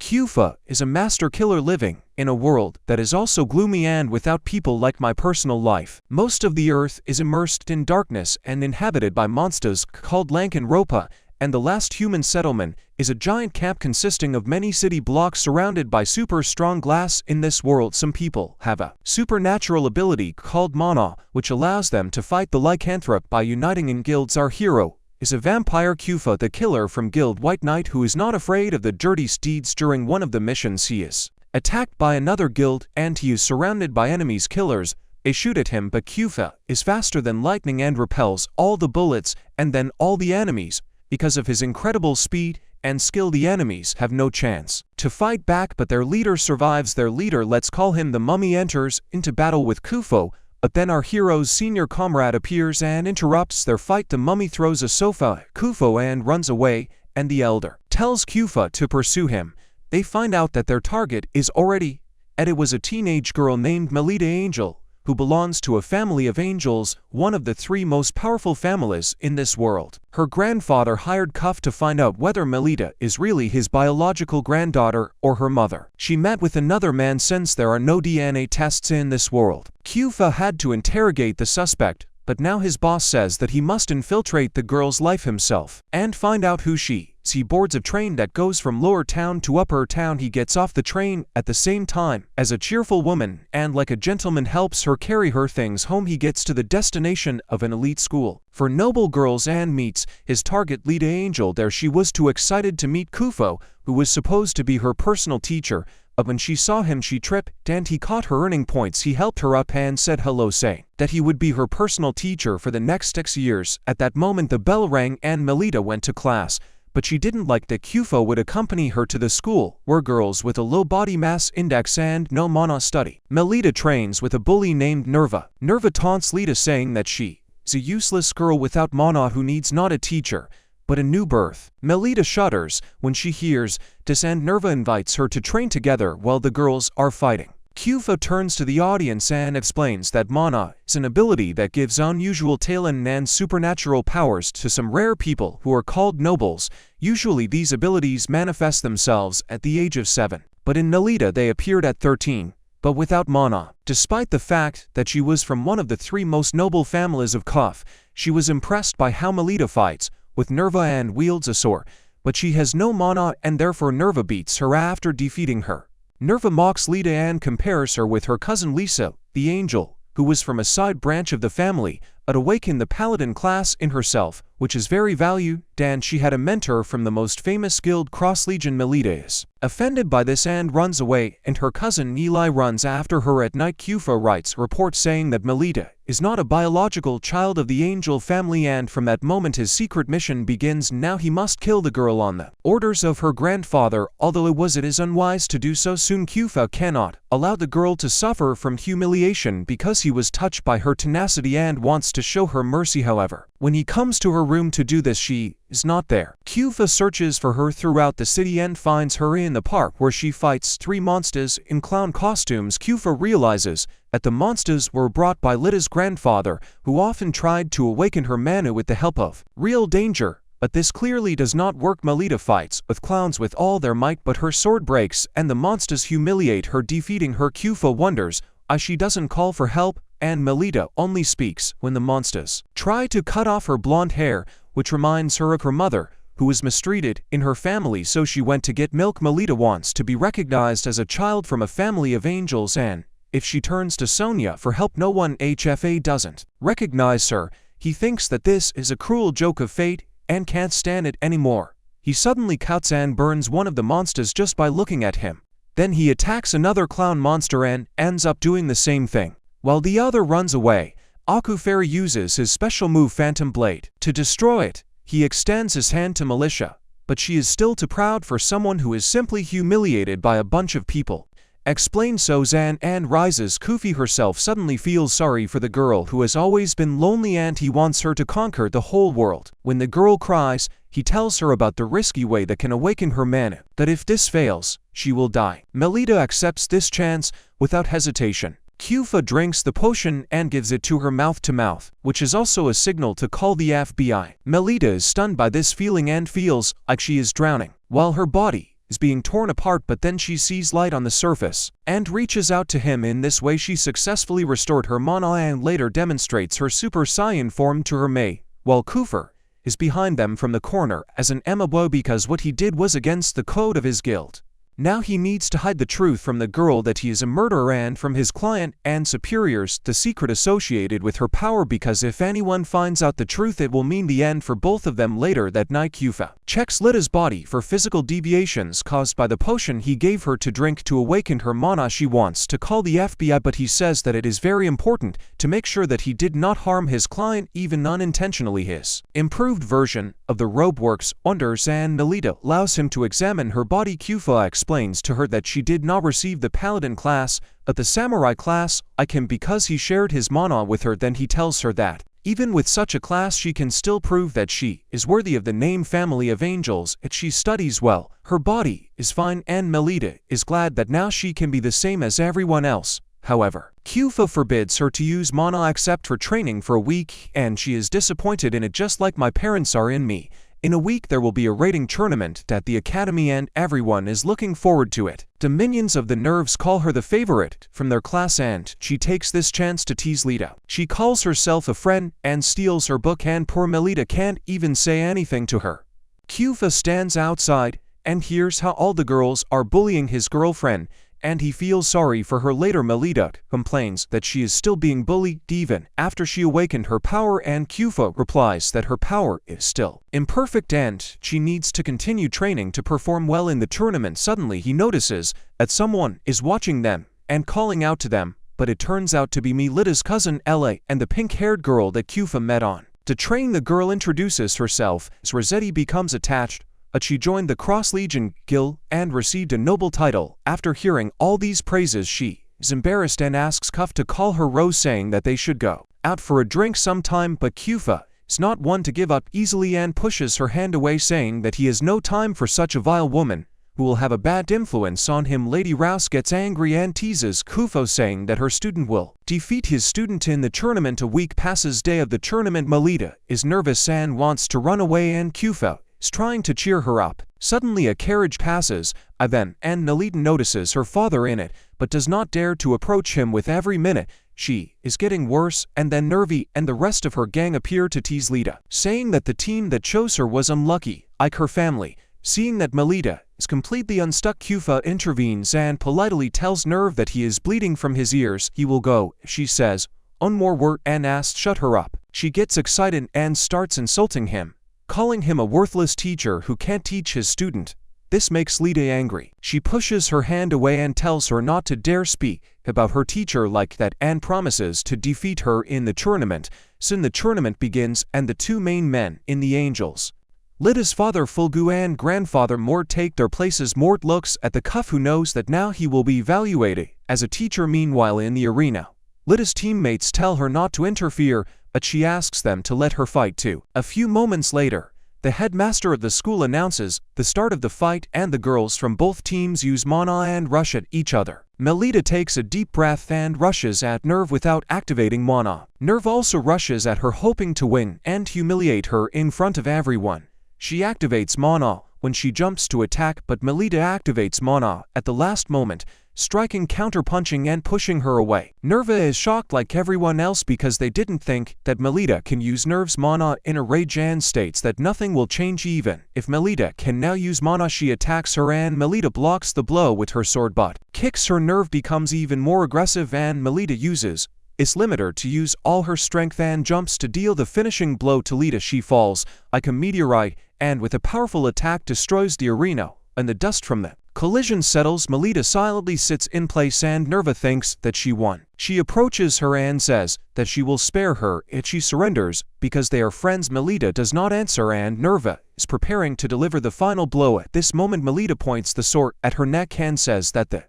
Kyufa is a master killer living in a world that is also gloomy and without people like my personal life. Most of the earth is immersed in darkness and inhabited by monsters called Lankan-Ropa, and the last human settlement is a giant camp consisting of many city blocks surrounded by super strong glass. In this world, some people have a supernatural ability called mana, which allows them to fight the lycanthrope by uniting in guilds. Our hero is a vampire Kyufa, the killer from Guild White Knight, who is not afraid of the dirty steeds. During one of the missions, he is attacked by another guild and he is surrounded by enemies. Killers, they shoot at him, but Kyufa is faster than lightning and repels all the bullets and then all the enemies. Because of his incredible speed and skill, the enemies have no chance to fight back, but their leader survives. Their leader, let's call him the Mummy, enters into battle with Kyufa, but then our hero's senior comrade appears and interrupts their fight. The Mummy throws a sofa at Kyufa and runs away, and the elder tells Kyufa to pursue him. They find out that their target is already and it was a teenage girl named Melita Angel, who belongs to a family of angels, one of the three most powerful families in this world. Her grandfather hired Cuff to find out whether Melita is really his biological granddaughter or her mother. She met with another man since there are no DNA tests in this world. Kyufa had to interrogate the suspect, but now his boss says that he must infiltrate the girl's life himself and find out who she is. He boards a train that goes from Lower Town to Upper Town. He gets off the train at the same time as a cheerful woman and like a gentleman helps her carry her things home. He gets to the destination of an elite school for noble girls and meets his target, Lita Angel. There she was too excited to meet Kyufa, who was supposed to be her personal teacher, but when she saw him she tripped and he caught her earning points. He helped her up and said hello, saying that he would be her personal teacher for the next 6 years. At that moment the bell rang and Melita went to class, but she didn't like that Kyufa would accompany her to the school where girls with a low body mass index and no mana study. Melita trains with a bully named Nerva. Nerva taunts Lita, saying that she is a useless girl without mana who needs not a teacher, but a new birth. Melita shudders when she hears this and Nerva invites her to train together while the girls are fighting. Kyufa turns to the audience and explains that mana is an ability that gives unusual talent and supernatural powers to some rare people who are called nobles. Usually these abilities manifest themselves at the age of 7, but in Melita they appeared at 13, but without mana. Despite the fact that she was from one of the three most noble families of Cuff, she was impressed by how Melita fights with Nerva and wields a sword, but she has no mana and therefore Nerva beats her after defeating her. Nerva mocks Lita and compares her with her cousin Lisa, the angel, who was from a side branch of the family, but awakened the paladin class in herself, which is very valued, and she had a mentor from the most famous guild, Cross Legion. Melita is offended by this and runs away, and her cousin Eli runs after her at night. Kyufa writes reports saying that Melita is not a biological child of the angel family, and from that moment his secret mission begins. Now he must kill the girl on the orders of her grandfather, although it is unwise to do so soon. Kyufa cannot allow the girl to suffer from humiliation because he was touched by her tenacity and wants to show her mercy. However, when he comes to her room to do this, she is not there. Kyufa searches for her throughout the city and finds her in the park where she fights 3 monsters in clown costumes. Kyufa realizes that the monsters were brought by Lita's grandfather, who often tried to awaken her mana with the help of real danger, but this clearly does not work. Melita fights with clowns with all their might, but her sword breaks and the monsters humiliate her, defeating her. Kyufa wonders why she doesn't call for help, and Melita only speaks when the monsters try to cut off her blonde hair, which reminds her of her mother, who was mistreated in her family, so she went to get milk. Melita wants to be recognized as a child from a family of angels, and if she turns to Sonia for help, no one HFA doesn't recognize her. He thinks that this is a cruel joke of fate and can't stand it anymore. He suddenly cuts and burns one of the monsters just by looking at him. Then he attacks another clown monster and ends up doing the same thing. While the other runs away, Akuferi uses his special move Phantom Blade to destroy it. He extends his hand to Militia, but she is still too proud for someone who is simply humiliated by a bunch of people. Explains Sozan and rises. Kufi herself suddenly feels sorry for the girl who has always been lonely and he wants her to conquer the whole world. When the girl cries, he tells her about the risky way that can awaken her mana, that if this fails, she will die. Melita accepts this chance without hesitation. Kyufa drinks the potion and gives it to her mouth to mouth, which is also a signal to call the FBI. Melita is stunned by this feeling and feels like she is drowning, while her body is being torn apart, but then she sees light on the surface and reaches out to him. In this way she successfully restored her mana and later demonstrates her Super Saiyan form to her Mei, while Koopa is behind them from the corner as an amiibo because what he did was against the code of his guild. Now he needs to hide the truth from the girl that he is a murderer and from his client and superiors the secret associated with her power, because if anyone finds out the truth it will mean the end for both of them. Later that night Koopa checks Lita's body for physical deviations caused by the potion he gave her to drink to awaken her mana. She wants to call the FBI, but he says that it is very important to make sure that he did not harm his client even unintentionally. His improved version of the robe works wonders and Melita allows him to examine her body. Koopa explains to her that she did not receive the paladin class but the samurai class icon because he shared his mana with her. Then he tells her that even with such a class she can still prove that she is worthy of the name family of angels if she studies well. Her body is fine and Melita is glad that now she can be the same as everyone else. However, Koopa forbids her to use mana except for training for a week, and she is disappointed in it. Just like my parents are in me. In a week there will be a raiding tournament at the academy and everyone is looking forward to it. The minions of the nerves call her the favorite from their class and she takes this chance to tease Lita. She calls herself a friend and steals her book, and poor Melita can't even say anything to her. Koopa stands outside and hears how all the girls are bullying his girlfriend, and he feels sorry for her. Later Melita complains that she is still being bullied even after she awakened her power, and Koopa replies that her power is still imperfect and she needs to continue training to perform well in the tournament. Suddenly he notices that someone is watching them and calling out to them, but it turns out to be Melita's cousin Ella and the pink-haired girl that Koopa met on the train. The girl introduces herself as Rossetti, becomes attached but she joined the Cross Legion Guild and received a noble title. After hearing all these praises she is embarrassed and asks Cuff to call her Rose, saying that they should go out for a drink sometime, but Koopa is not one to give up easily and pushes her hand away, saying that he has no time for such a vile woman who will have a bad influence on him. Lady Rouse gets angry and teases Koopa, saying that her student will defeat his student in the tournament. A week passes. Day of the tournament, Melita is nervous and wants to run away, and Koopa is trying to cheer her up. Suddenly a carriage passes and Melita notices her father in it but does not dare to approach him. With every minute she is getting worse, and then Nervy and the rest of her gang appear to tease Lita, saying that the team that chose her was unlucky, like her family. Seeing that Melita is completely unstuck, Koopa intervenes and politely tells Nerve that he is bleeding from his ears. He will go, she says, on more word and asks shut her up. She gets excited and starts insulting him, calling him a worthless teacher who can't teach his student. This makes Lita angry. She pushes her hand away and tells her not to dare speak about her teacher like that and promises to defeat her in the tournament. Soon the tournament begins and the two main men in the Angels, Lita's father Fulgu and grandfather Mort, take their places. Mort looks at the Cuff, who knows that now he will be evaluated as a teacher. Meanwhile in the arena, Lita's teammates tell her not to interfere, but she asks them to let her fight too. A few moments later, the headmaster of the school announces the start of the fight, and the girls from both teams use mana and rush at each other. Melita takes a deep breath and rushes at Nerve without activating mana. Nerve also rushes at her, hoping to win and humiliate her in front of everyone. She activates mana when she jumps to attack, but Melita activates mana at the last moment, striking, counter-punching and pushing her away. Nerva is shocked like everyone else because they didn't think that Melita can use Nerve's mana in a rage and states that nothing will change even if Melita can now use mana. She attacks her and Melita blocks the blow with her sword but kicks her. Nerve becomes even more aggressive and Melita uses its limiter to use all her strength and jumps to deal the finishing blow to Lita. She falls like a meteorite and with a powerful attack destroys the arena, and the dust from the collision settles. Melita silently sits in place and Nerva thinks that she won. She approaches her and says that she will spare her if she surrenders because they are friends. Melita does not answer and Nerva is preparing to deliver the final blow. At this moment Melita points the sword at her neck and says that the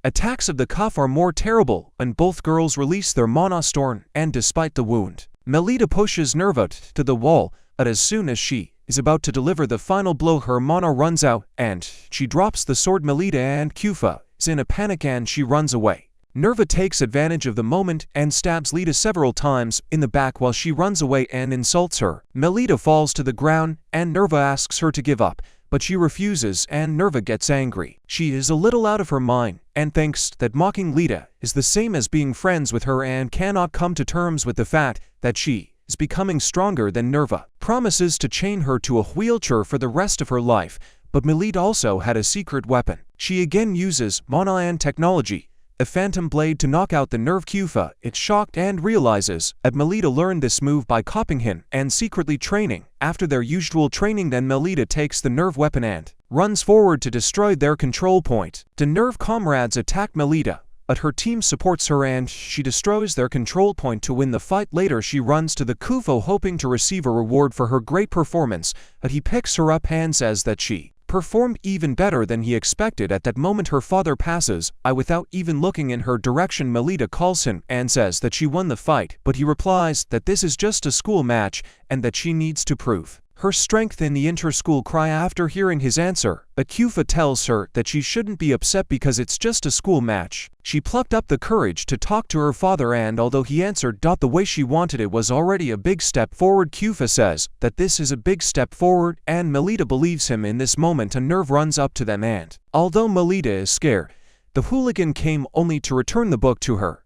attacks of the Cuff are more terrible, and both girls release their mana storm, and despite the wound, Melita pushes Nerva to the wall, but as soon as she is about to deliver the final blow her mana runs out, and she drops the sword. Melita and Koopa is in a panic and she runs away. Nerva takes advantage of the moment and stabs Lita several times in the back while she runs away and insults her. Melita falls to the ground and Nerva asks her to give up, but she refuses and Nerva gets angry. She is a little out of her mind and thinks that mocking Lita is the same as being friends with her and cannot come to terms with the fact that she is becoming stronger than Nerva. Promises to chain her to a wheelchair for the rest of her life, but Melita also had a secret weapon. She again uses Monahan technology, a phantom blade, to knock out the Nerve Kufa. It's shocked and realizes that Melita learned this move by copying him and secretly training. After their usual training, then Melita takes the Nerve weapon and runs forward to destroy their control point. The Nerve comrades attack Melita, but her team supports her and she destroys their control point to win the fight. Later she runs to the Kufo hoping to receive a reward for her great performance, but he picks her up and says that she performed even better than he expected. At that moment her father passes by without even looking in her direction. Melita calls him and says that she won the fight, but he replies that this is just a school match and that she needs to prove her strength in the inter-school cry. After hearing his answer, Akufa tells her that she shouldn't be upset because it's just a school match. She plucked up the courage to talk to her father, and although he answered the way she wanted, it was already a big step forward. Kufa says that this is a big step forward and Melita believes him. In this moment a Nerve runs up to them and, although Melita is scared, the hooligan came only to return the book to her.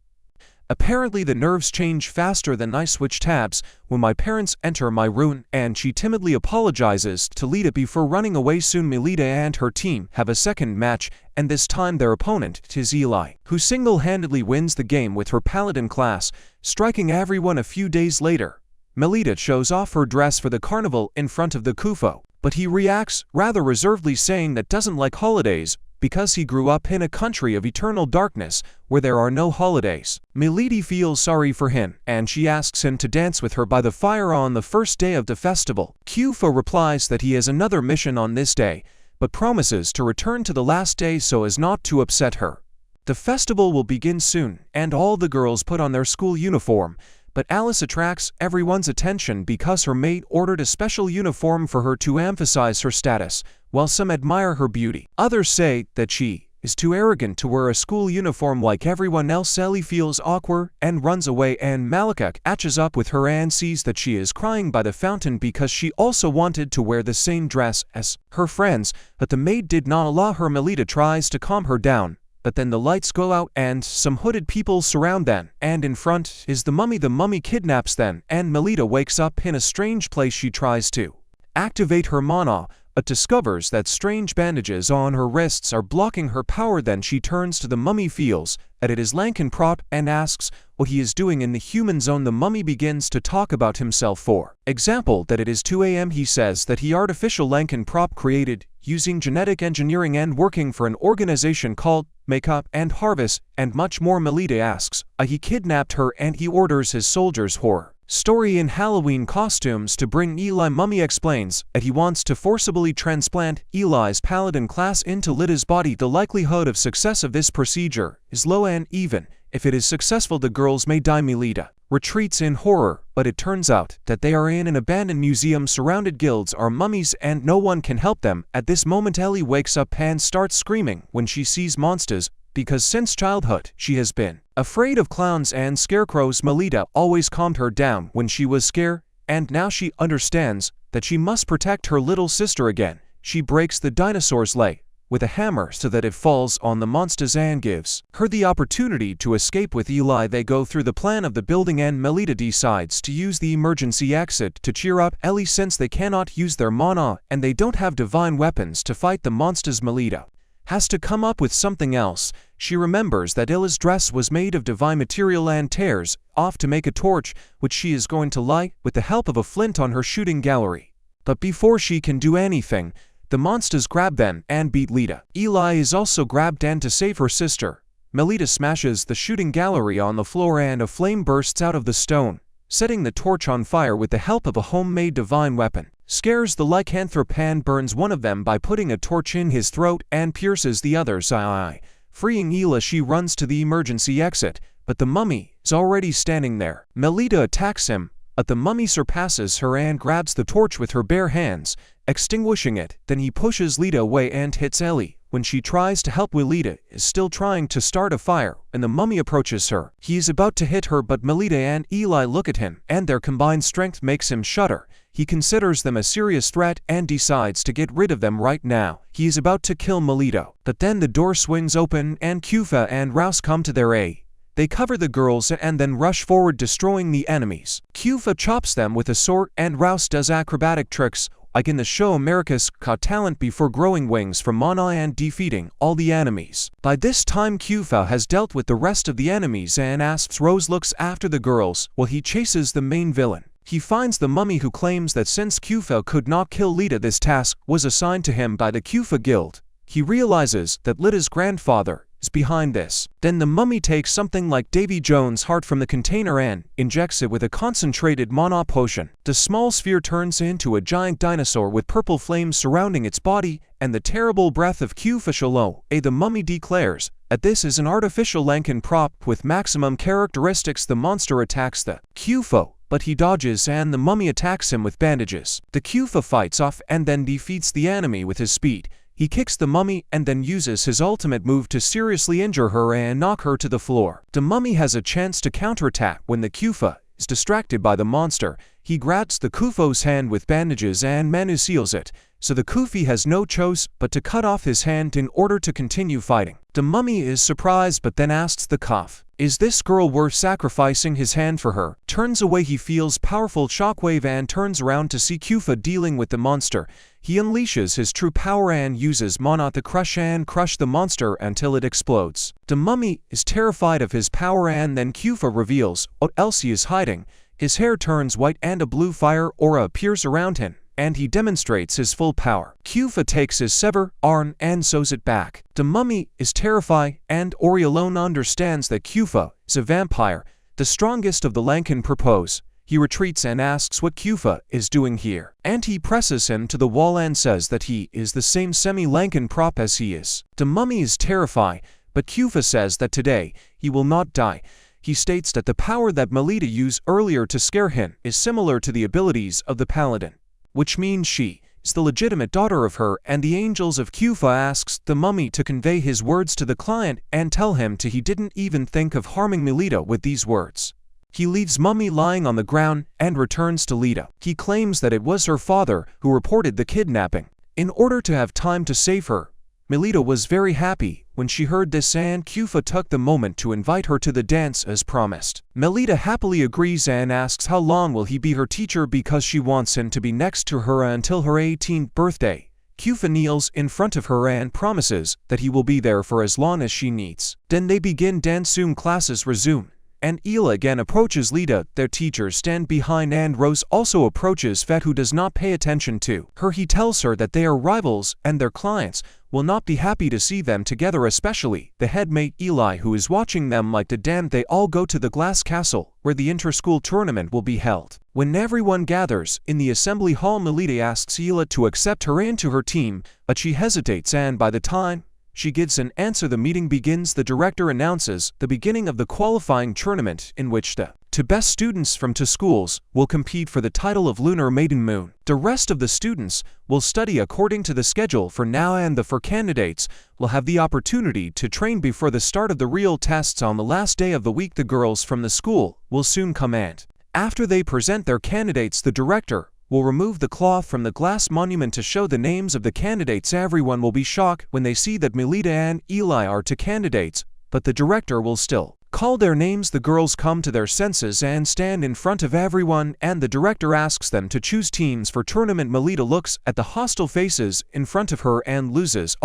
Apparently the Nerves change faster than I switch tabs when my parents enter my room, and she timidly apologizes to Lita before running away. Soon Melita and her team have a second match, and this time their opponent is Eli, who single-handedly wins the game with her paladin class, striking everyone. A few days later, Melita shows off her dress for the carnival in front of the Kufo, but he reacts rather reservedly, saying that doesn't like holidays because he grew up in a country of eternal darkness where there are no holidays. Melita feels sorry for him and she asks him to dance with her by the fire on the first day of the festival. Kufo replies that he has another mission on this day, but promises to return to the last day so as not to upset her. The festival will begin soon and all the girls put on their school uniform, but Alice attracts everyone's attention because her maid ordered a special uniform for her to emphasize her status. While some admire her beauty, others say that she is too arrogant to wear a school uniform like everyone else. Ellie feels awkward and runs away, and Malika catches up with her and sees that she is crying by the fountain because she also wanted to wear the same dress as her friends, but the maid did not allow her. Melita tries to calm her down, but then the lights go out and some hooded people surround them, and in front is the mummy. The mummy kidnaps them and Melita wakes up in a strange place. She tries to activate her mana, but discovers that strange bandages on her wrists are blocking her power. Then she turns to the mummy, feels that it is Lankenprop, and asks what he is doing in the human zone. The mummy begins to talk about himself. For example, that it is 2 a.m. He says that he artificial Lankenprop created using genetic engineering and working for an organization called Makeup and Harvest, and much more. Melita asks he kidnapped her and he orders his soldiers horror story in Halloween costumes to bring Eli. Mummy explains that he wants to forcibly transplant Eli's paladin class into Lita's body. The likelihood of success of this procedure is low, and even if it is successful the girls may die. Melita retreats in horror, but it turns out that they are in an abandoned museum surrounded. Guilds are mummies and no one can help them. At this moment Ellie wakes up and starts screaming when she sees monsters, because since childhood she has been afraid of clowns and scarecrows. Melita always calmed her down when she was scared, and now she understands that she must protect her little sister again. She breaks the dinosaur's leg with a hammer so that it falls on the monsters and gives her the opportunity to escape with Eli. They go through the plan of the building and Melita decides to use the emergency exit to cheer up Ellie since they cannot use their mana and they don't have divine weapons to fight the monsters. Melita has to come up with something else. She remembers that Illa's dress was made of divine material and tears off to make a torch, which she is going to light with the help of a flint on her shooting gallery. But before she can do anything, the monsters grab them and beat Lita. Eli is also grabbed, and to save her sister, Melita smashes the shooting gallery on the floor and a flame bursts out of the stone, setting the torch on fire with the help of a homemade divine weapon. Scares the lycanthrope and burns one of them by putting a torch in his throat and pierces the other's eye. Freeing Ela, she runs to the emergency exit, but the mummy is already standing there. Melita attacks him, but the mummy surpasses her and grabs the torch with her bare hands. extinguishing it. Then he pushes Lita away and hits Ellie. When she tries to help, Melita is still trying to start a fire, and the mummy approaches her. He is about to hit her, but Melita and Eli look at him, and their combined strength makes him shudder. He considers them a serious threat and decides to get rid of them right now. He is about to kill Melita, but then the door swings open and Kufo and Rouse come to their aid. They cover the girls and then rush forward, destroying the enemies. Kufo chops them with a sword and Rouse does acrobatic tricks, like in the show America's Got Talent, before growing wings from Mana and defeating all the enemies. By this time, Kufo has dealt with the rest of the enemies and asks Rose looks after the girls while he chases the main villain. He finds the mummy, who claims that since Kufo could not kill Lita, this task was assigned to him by the Kufo Guild. He realizes that Lita's grandfather is behind this. Then the mummy takes something like Davy Jones' heart from the container and injects it with a concentrated mana potion. The small sphere turns into a giant dinosaur with purple flames surrounding its body and the terrible breath of Kufo Shalom. The mummy declares that this is an artificial Lankan prop with maximum characteristics. The monster attacks the Kufo, but he dodges and the mummy attacks him with bandages. The Kufo fights off and then defeats the enemy with his speed. He kicks the mummy and then uses his ultimate move to seriously injure her and knock her to the floor. The mummy has a chance to counterattack when the Kufo is distracted by the monster. He grabs the Kufo's hand with bandages and Manu seals it, so the Kufi has no choice but to cut off his hand in order to continue fighting. The mummy is surprised but then asks the Kuf, "Is this girl worth sacrificing his hand for her?" Turns away. He feels powerful shockwave and turns around to see Kufo dealing with the monster. He unleashes his true power and uses mana to crush the monster until it explodes. The mummy is terrified of his power and then Kufo reveals what else he is hiding. His hair turns white and a blue fire aura appears around him, and he demonstrates his full power. Kufo takes his severed arm and sews it back. The mummy is terrified and Ori alone understands that Kufo is a vampire, the strongest of the Lankan propose. He retreats and asks what Kufo is doing here, and he presses him to the wall and says that he is the same semi-Lankan prop as he is. The mummy is terrified, but Kufo says that today he will not die. He states that the power that Melita used earlier to scare him is similar to the abilities of the paladin, which means she is the legitimate daughter of her and the angels of. Kufo asks the mummy to convey his words to the client and tell him he didn't even think of harming Melita with these words. He leaves mummy lying on the ground and returns to Lita. He claims that it was her father who reported the kidnapping. In order to have time to save her, Melita was very happy when she heard this and Kufo took the moment to invite her to the dance as promised. Melita happily agrees and asks how long will he be her teacher because she wants him to be next to her until her 18th birthday. Kufo kneels in front of her and promises that he will be there for as long as she needs. Then they begin dance. Soon classes resume, and Ela again approaches Lita. Their teachers stand behind and Rose also approaches Fet, who does not pay attention to her. He tells her that they are rivals and their clients will not be happy to see them together, especially the headmate Eli, who is watching them like the den. They all go to the glass castle where the inter-school tournament will be held. When everyone gathers in the assembly hall, Melita asks Ela to accept her into her team, but she hesitates, and by the time she gives an answer, the meeting begins. The director announces the beginning of the qualifying tournament in which the two best students from two schools will compete for the title of Lunar Maiden Moon. The rest of the students will study according to the schedule for now, and the four candidates will have the opportunity to train before the start of the real tests on the last day of the week. The girls from the school will soon come, and after they present their candidates, the director will remove the cloth from the glass monument to show the names of the candidates. Everyone will be shocked when they see that Melita and Eli are two candidates, but the director will still call their names. The girls come to their senses and stand in front of everyone, and the director asks them to choose teams for tournament. Melita looks at the hostile faces in front of her and loses.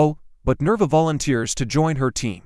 But Nerva volunteers to join her team,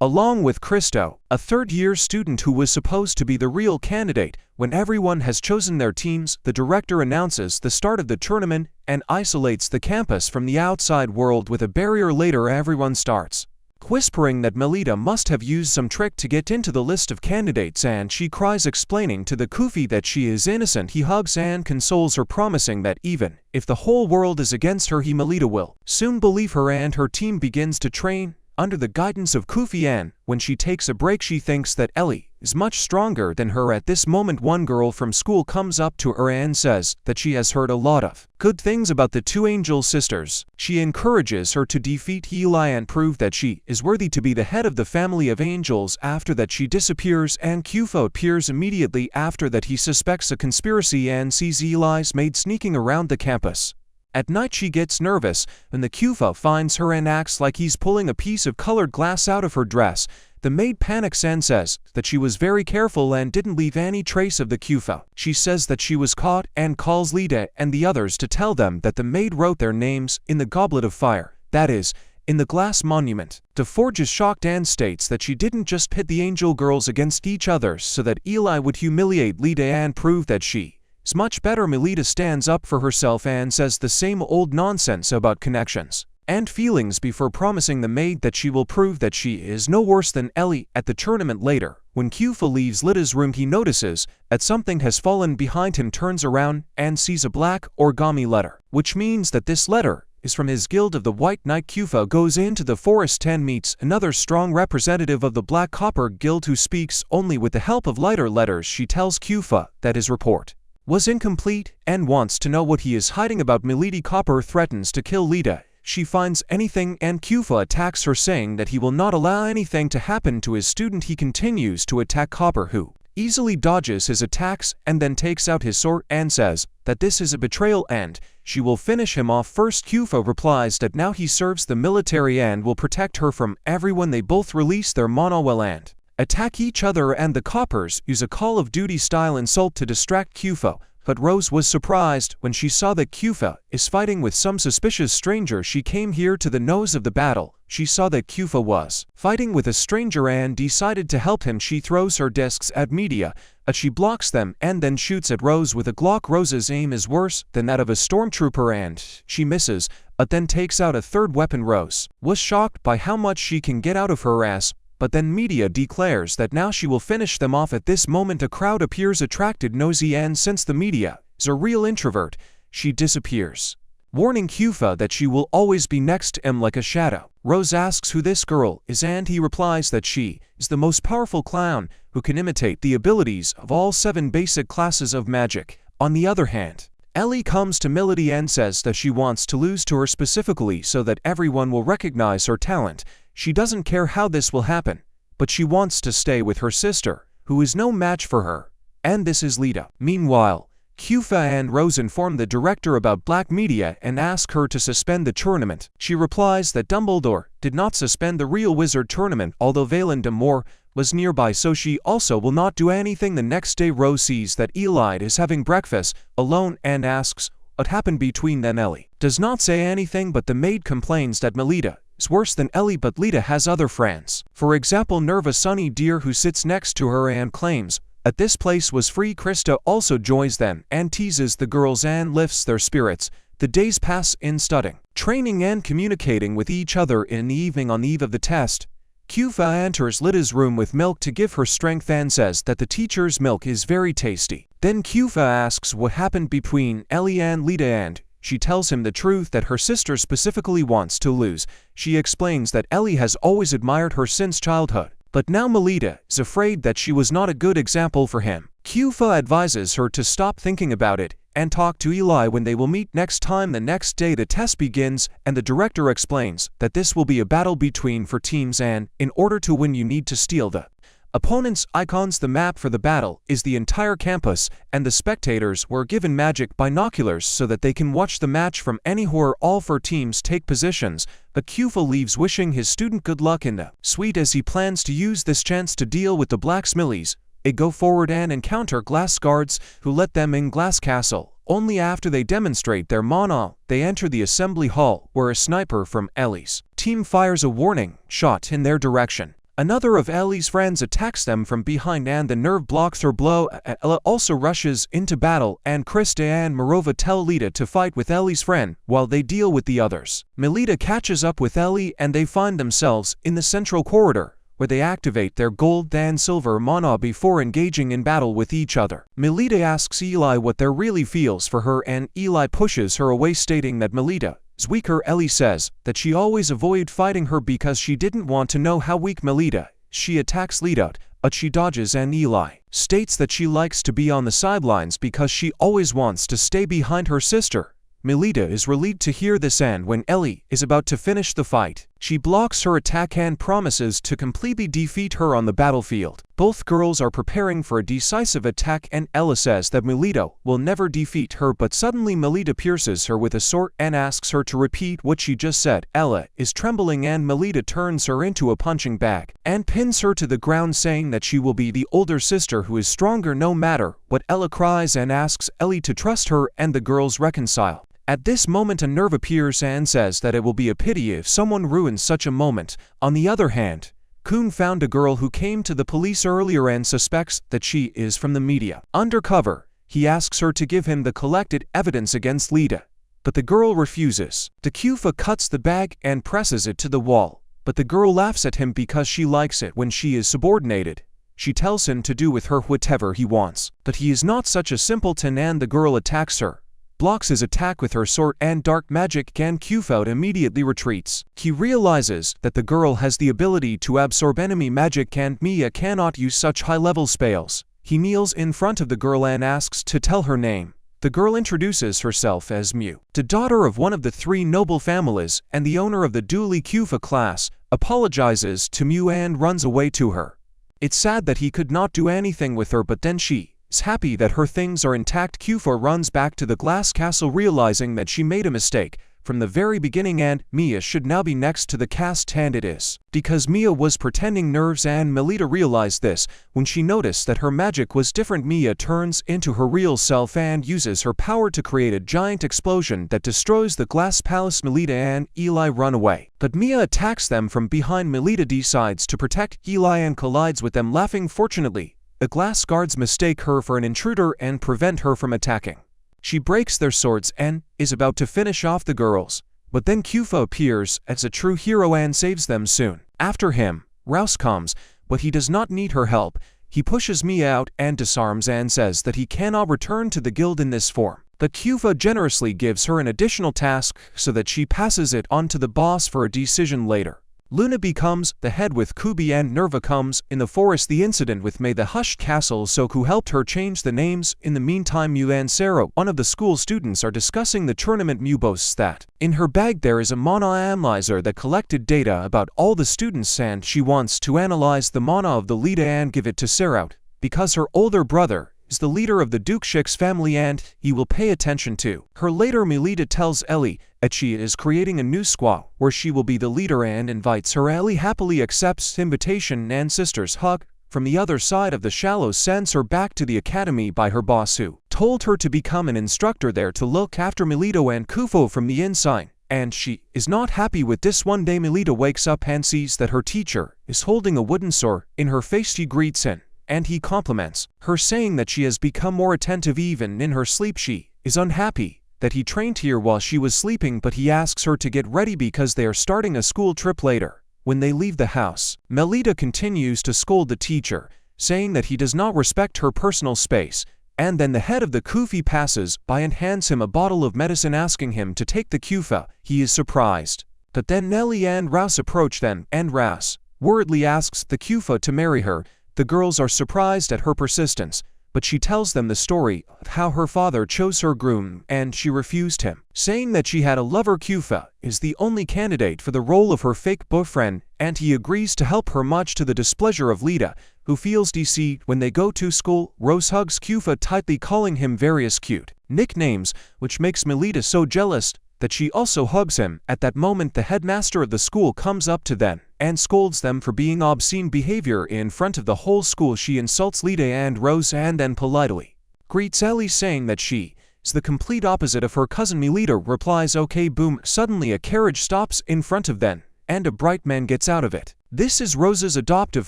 along with Christo, a third-year student who was supposed to be the real candidate. When everyone has chosen their teams, the director announces the start of the tournament and isolates the campus from the outside world with a barrier. Later, everyone starts whispering that Melita must have used some trick to get into the list of candidates, and she cries, explaining to the Kufi that she is innocent. He hugs and consoles her, promising that even if the whole world is against her, Melita will soon believe her, and her team begins to train under the guidance of Kufi. And when she takes a break, she thinks that Ellie is much stronger than her. At this moment, one girl from school comes up to her and says that she has heard a lot of good things about the two angel sisters. She encourages her to defeat Eli and prove that she is worthy to be the head of the family of angels. After that, she disappears and Kufo appears immediately after that. He suspects a conspiracy and sees Eli's maid sneaking around the campus. At night, she gets nervous when the Kufo finds her and acts like he's pulling a piece of colored glass out of her dress. The maid panics and says that she was very careful and didn't leave any trace of the Kufo. She says that she was caught and calls Lita and the others to tell them that the maid wrote their names in the Goblet of Fire, that is, in the glass monument. DeForge is shocked and states that she didn't just pit the angel girls against each other so that Eli would humiliate Lita and prove that she is much better. Melita stands up for herself and says the same old nonsense about connections and feelings before promising the maid that she will prove that she is no worse than Ellie. At the tournament later, when Kufo leaves Lita's room, he notices that something has fallen behind him, turns around and sees a black origami letter, which means that this letter is from his guild of the White Knight. Kufo goes into the forest and meets another strong representative of the Black Copper Guild who speaks only with the help of lighter letters. She tells Kufo that his report was incomplete and wants to know what he is hiding about. Milady Copper threatens to kill Lita. She finds anything and Kufo attacks her, saying that he will not allow anything to happen to his student. He continues to attack Copper, who easily dodges his attacks and then takes out his sword and says that this is a betrayal and she will finish him off first. Kufo replies that now he serves the military and will protect her from everyone. They both release their monowell and attack each other, and the Coppers use a Call of Duty style insult to distract Kufo. But Rose was surprised when she saw that Kufo is fighting with some suspicious stranger. She came here to the nose of the battle. She saw that Kufo was fighting with a stranger and decided to help him. She throws her discs at Media, but she blocks them and then shoots at Rose with a Glock. Rose's aim is worse than that of a stormtrooper and she misses, but then takes out a third weapon. Rose was shocked by how much she can get out of her ass, but then Media declares that now she will finish them off. At this moment, a crowd appears, attracted Nosy, and since the Media is a real introvert, she disappears, warning Kufo that she will always be next to him like a shadow. Rose asks who this girl is and he replies that she is the most powerful clown who can imitate the abilities of all 7 basic classes of magic. On the other hand, Ellie comes to Milady and says that she wants to lose to her specifically so that everyone will recognize her talent. She doesn't care how this will happen, but she wants to stay with her sister, who is no match for her, and this is Lita. Meanwhile, Kufo and Rose inform the director about Black Media and ask her to suspend the tournament. She replies that Dumbledore did not suspend the Real Wizard tournament, although Valen Damore was nearby, so she also will not do anything. The next day, Rose sees that Eli is having breakfast alone and asks what happened between them. Ellie does not say anything, but the maid complains that Melita is worse than Ellie, but Lita has other friends. For example, Nerva Sunny Deer, who sits next to her and claims that this place was free. Krista also joins them and teases the girls and lifts their spirits. The days pass in studying, training and communicating with each other. In the evening, on the eve of the test, Kufo enters Lita's room with milk to give her strength and says that the teacher's milk is very tasty. Then Kufo asks what happened between Ellie and Lita and she tells him the truth, that her sister specifically wants to lose. She explains that Ellie has always admired her since childhood, but now Melita is afraid that she was not a good example for him. Kufo advises her to stop thinking about it and talk to Eli when they will meet next time. The next day, the test begins and the director explains that this will be a battle between 4 teams and, in order to win, you need to steal the opponent's icons. The map for the battle is the entire campus, and the spectators were given magic binoculars so that they can watch the match from anywhere. All 4 teams take positions, but Kufo leaves wishing his student good luck in the suite as he plans to use this chance to deal with the Black Smillies. They go forward and encounter glass guards who let them in Glass Castle. Only after they demonstrate their mana, they enter the assembly hall where a sniper from Ellie's team fires a warning shot in their direction. Another of Ellie's friends attacks them from behind and the nerve blocks her blow. Ella also rushes into battle and Krista and Marova tell Lita to fight with Ellie's friend while they deal with the others. Melita catches up with Ellie and they find themselves in the central corridor where they activate their gold and silver mana before engaging in battle with each other. Melita asks Eli what there really feels for her and Eli pushes her away, stating that Melita is weaker. Ellie says that she always avoided fighting her because she didn't want to know how weak Melita is. She attacks Lita, but she dodges and Eli states that she likes to be on the sidelines because she always wants to stay behind her sister. Melita is relieved to hear this, and when Ellie is about to finish the fight, she blocks her attack and promises to completely defeat her on the battlefield. Both girls are preparing for a decisive attack and Ella says that Melita will never defeat her, but suddenly Melita pierces her with a sword and asks her to repeat what she just said. Ella is trembling and Melita turns her into a punching bag and pins her to the ground, saying that she will be the older sister who is stronger no matter what. Ella cries and asks Ellie to trust her and the girls reconcile. At this moment a nerve appears and says that it will be a pity if someone ruins such a moment. On the other hand, Kun found a girl who came to the police earlier and suspects that she is from the media. Undercover, he asks her to give him the collected evidence against Lita, but the girl refuses. The Kufa cuts the bag and presses it to the wall, but the girl laughs at him because she likes it when she is subordinated. She tells him to do with her whatever he wants, but he is not such a simpleton and the girl attacks her, blocks his attack with her sword and dark magic, and Kufa immediately retreats. He realizes that the girl has the ability to absorb enemy magic and Mia cannot use such high-level spells. He kneels in front of the girl and asks to tell her name. The girl introduces herself as Mew, the daughter of one of the 3 noble families and the owner of the Dooley Kufa class, apologizes to Mew and runs away to her. It's sad that he could not do anything with her, but then she is happy that her things are intact. Kufa runs back to the glass castle realizing that she made a mistake from the very beginning and Mia should now be next to the cast, and it is because Mia was pretending nerves and Melita realized this when she noticed that her magic was different. Mia turns into her real self and uses her power to create a giant explosion that destroys the glass palace. Melita and Eli run away, but Mia attacks them from behind. Melita decides to protect Eli and collides with them laughing. Fortunately, the glass guards mistake her for an intruder and prevent her from attacking. She breaks their swords and is about to finish off the girls, but then Kufa appears as a true hero and saves them soon. After him, Rouse comes, but he does not need her help. He pushes Mia out and disarms and says that he cannot return to the guild in this form. But Kufa generously gives her an additional task so that she passes it on to the boss for a decision later. Luna becomes the head with Kubi and Nerva comes in the forest. The incident with May the Hushed Castle, Soku helped her change the names. In the meantime, Mew and Sarah, one of the school students, are discussing the tournament. Mew boasts that in her bag there is a mana analyzer that collected data about all the students and she wants to analyze the mana of the Lita and give it to Sarah because her older brother is the leader of the Dukeshik's family and he will pay attention to her later. Melita tells Ellie that she is creating a new squad where she will be the leader and invites her. Ellie happily accepts the invitation and sisters hug. From the other side of the shallows sends her back to the academy by her boss, who told her to become an instructor there to look after Melita and Kufu from the inside. And she is not happy with this. One day Melita wakes up and sees that her teacher is holding a wooden sword in her face. She greets him and he compliments her, saying that she has become more attentive even in her sleep. She is unhappy that he trained here while she was sleeping, but he asks her to get ready because they are starting a school trip later. When they leave the house, Melita continues to scold the teacher, saying that he does not respect her personal space, and then the head of the Kufi passes by and hands him a bottle of medicine asking him to take the Kufa. He is surprised. But then Nelly and Rouse approach them, and Rouse worriedly asks the Kufa to marry her. The girls are surprised at her persistence, but she tells them the story of how her father chose her groom and she refused him, saying that she had a lover. Kufa is the only candidate for the role of her fake boyfriend, and he agrees to help her, much to the displeasure of Lita, who feels deceived. When they go to school, Rose hugs Kufa tightly, calling him various cute nicknames, which makes Melita so jealous that she also hugs him. At that moment, the headmaster of the school comes up to them and scolds them for being obscene behavior in front of the whole school. She insults Lita and Rose and then politely greets Ellie, saying that she is the complete opposite of her cousin. Melita replies okay. Boom. Suddenly a carriage stops in front of them and a bright man gets out of it. This is Rose's adoptive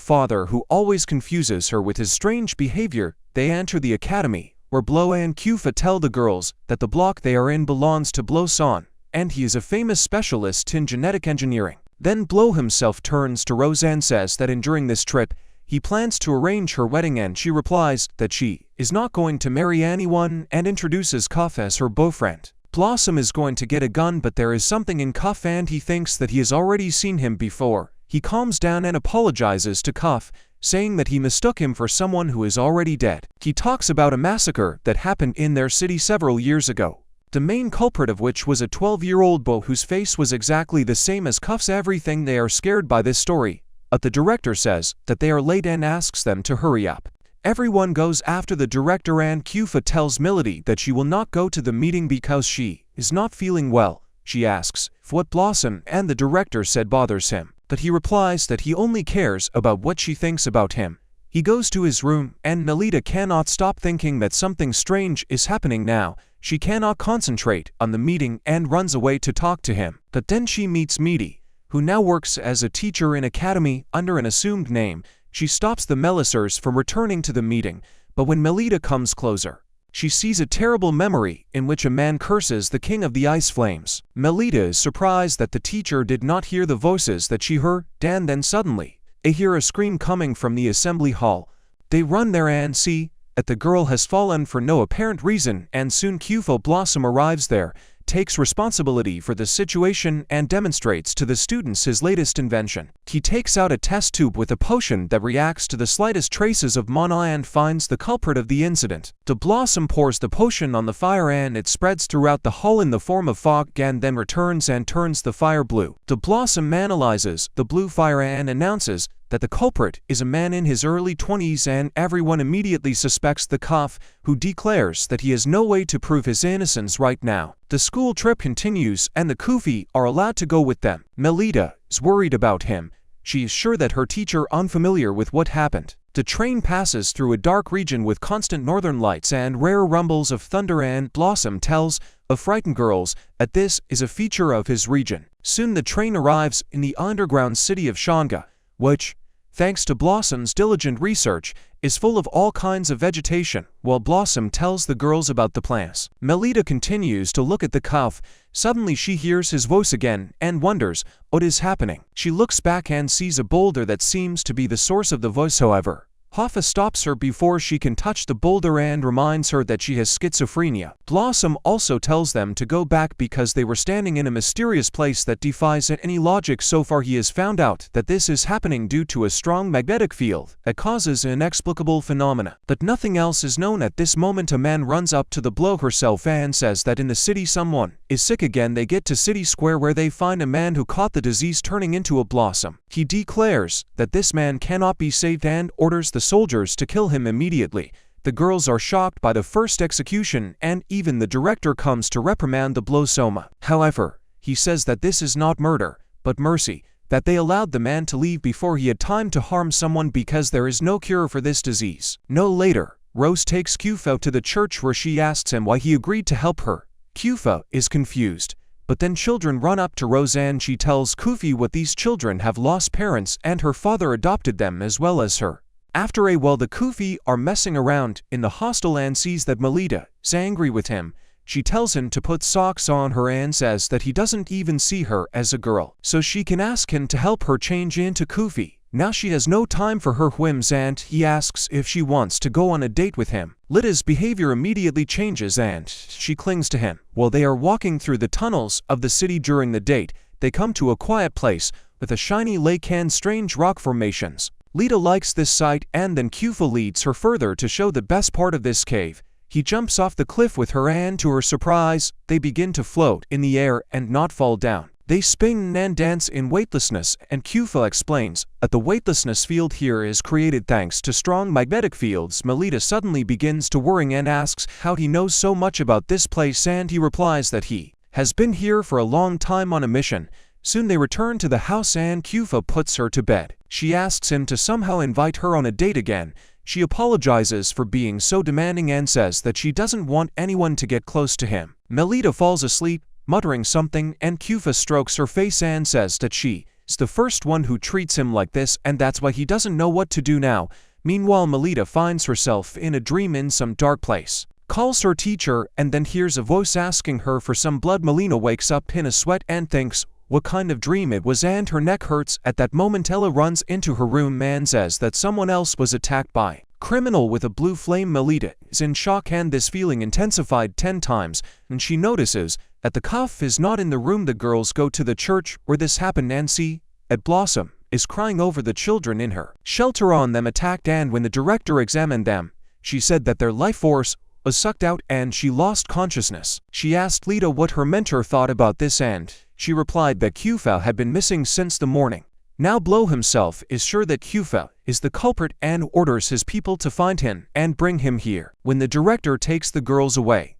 father, who always confuses her with his strange behavior. They enter the academy, where Blow and Kufa tell the girls that the block they are in belongs to Blow-san, and he is a famous specialist in genetic engineering. Then Blow himself turns to Rose and says that during this trip, he plans to arrange her wedding, and she replies that she is not going to marry anyone and introduces Cuff as her boyfriend. Blossom is going to get a gun, but there is something in Cuff and he thinks that he has already seen him before. He calms down and apologizes to Cuff, saying that he mistook him for someone who is already dead. He talks about a massacre that happened in their city several years ago, the main culprit of which was a 12-year-old boy whose face was exactly the same as Cuff's. Everything they are scared by this story, but the director says that they are late and asks them to hurry up. Everyone goes after the director and Kufo tells Melody that she will not go to the meeting because she is not feeling well. She asks what Blossom and the director said bothers him, but he replies that he only cares about what she thinks about him. He goes to his room and Melody cannot stop thinking that something strange is happening now. She cannot concentrate on the meeting and runs away to talk to him. But then she meets Midi, who now works as a teacher in academy under an assumed name. She stops the Melisers from returning to the meeting, but when Melody comes closer, she sees a terrible memory in which a man curses the king of the ice flames. Melody is surprised that the teacher did not hear the voices that she heard, and then suddenly, they hear a scream coming from the assembly hall. They run there and see that the girl has fallen for no apparent reason, and soon Kufo Blossom arrives there, takes responsibility for the situation and demonstrates to the students his latest invention. He takes out a test tube with a potion that reacts to the slightest traces of mana and finds the culprit of the incident. The Blossom pours the potion on the fire and it spreads throughout the hall in the form of fog and then returns and turns the fire blue. The Blossom analyzes the blue fire and announces that the culprit is a man in his early 20s, and everyone immediately suspects the Cuff, who declares that he has no way to prove his innocence right now. The school trip continues and the Kufi are allowed to go with them. Melody is worried about him. She is sure that her teacher is unfamiliar with what happened. The train passes through a dark region with constant northern lights and rare rumbles of thunder, and Blossom tells the frightened girls that this is a feature of his region. Soon the train arrives in the underground city of Shanga, which, thanks to Blossom's diligent research, is full of all kinds of vegetation. While Blossom tells the girls about the plants, Melody continues to look at the Cuff. Suddenly she hears his voice again and wonders what is happening. She looks back and sees a boulder that seems to be the source of the voice. However, Hoffa stops her before she can touch the boulder and reminds her that she has schizophrenia. Blossom also tells them to go back because they were standing in a mysterious place that defies any logic. So far he has found out that this is happening due to a strong magnetic field that causes inexplicable phenomena. But nothing else is known at this moment. A man runs up to the blow herself and says that in the city someone is sick again. They get to City Square where they find a man who caught the disease turning into a Blossom. He declares that this man cannot be saved and orders the soldiers to kill him immediately. The girls are shocked by the first execution and even the director comes to reprimand the Blossom. However, he says that this is not murder, but mercy, that they allowed the man to leave before he had time to harm someone because there is no cure for this disease. No later, Rose takes Kufo to the church where she asks him why he agreed to help her. Kufo is confused, but then children run up to Rose and she tells Kufi what these children have lost parents and her father adopted them as well as her. After a while the Kufi are messing around in the hostel and sees that Melody is angry with him. She tells him to put socks on her and says that he doesn't even see her as a girl, so she can ask him to help her change into Kufi. Now she has no time for her whims and he asks if she wants to go on a date with him. Lyta's behavior immediately changes and she clings to him. While they are walking through the tunnels of the city during the date, they come to a quiet place with a shiny lake and strange rock formations. Lyta likes this sight and then Kufo leads her further to show the best part of this cave. He jumps off the cliff with her and to her surprise, they begin to float in the air and not fall down. They spin and dance in weightlessness and Kufo explains that the weightlessness field here is created thanks to strong magnetic fields. Melody suddenly begins to worry and asks how he knows so much about this place and he replies that he has been here for a long time on a mission. Soon they return to the house and Kufo puts her to bed. She asks him to somehow invite her on a date again. She apologizes for being so demanding and says that she doesn't want anyone to get close to him. Melody falls asleep, muttering something, and Kufo strokes her face and says that she is the first one who treats him like this and that's why he doesn't know what to do now. Meanwhile, Melody finds herself in a dream in some dark place, calls her teacher, and then hears a voice asking her for some blood. Melina wakes up in a sweat and thinks what kind of dream it was and her neck hurts. At that moment Ella runs into her room and says that someone else was attacked by criminal with a blue flame. Melody is in shock and this feeling intensified 10 times and she notices that the Cuff is not in the room. The girls go to the church where this happened and see at Blossom is crying over the children in her shelter on them attacked, and when the director examined them, she said that their life force was sucked out and she lost consciousness. She asked Lita what her mentor thought about this, and she replied that Kufo had been missing since the morning. Now Blow himself is sure that Kufo is the culprit and orders his people to find him and bring him here. When the director takes the girls away,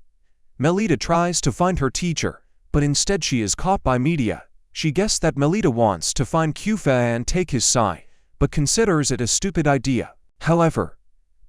Melita tries to find her teacher, but instead she is caught by media. She guessed that Melita wants to find Kufo and take his side, but considers it a stupid idea. However,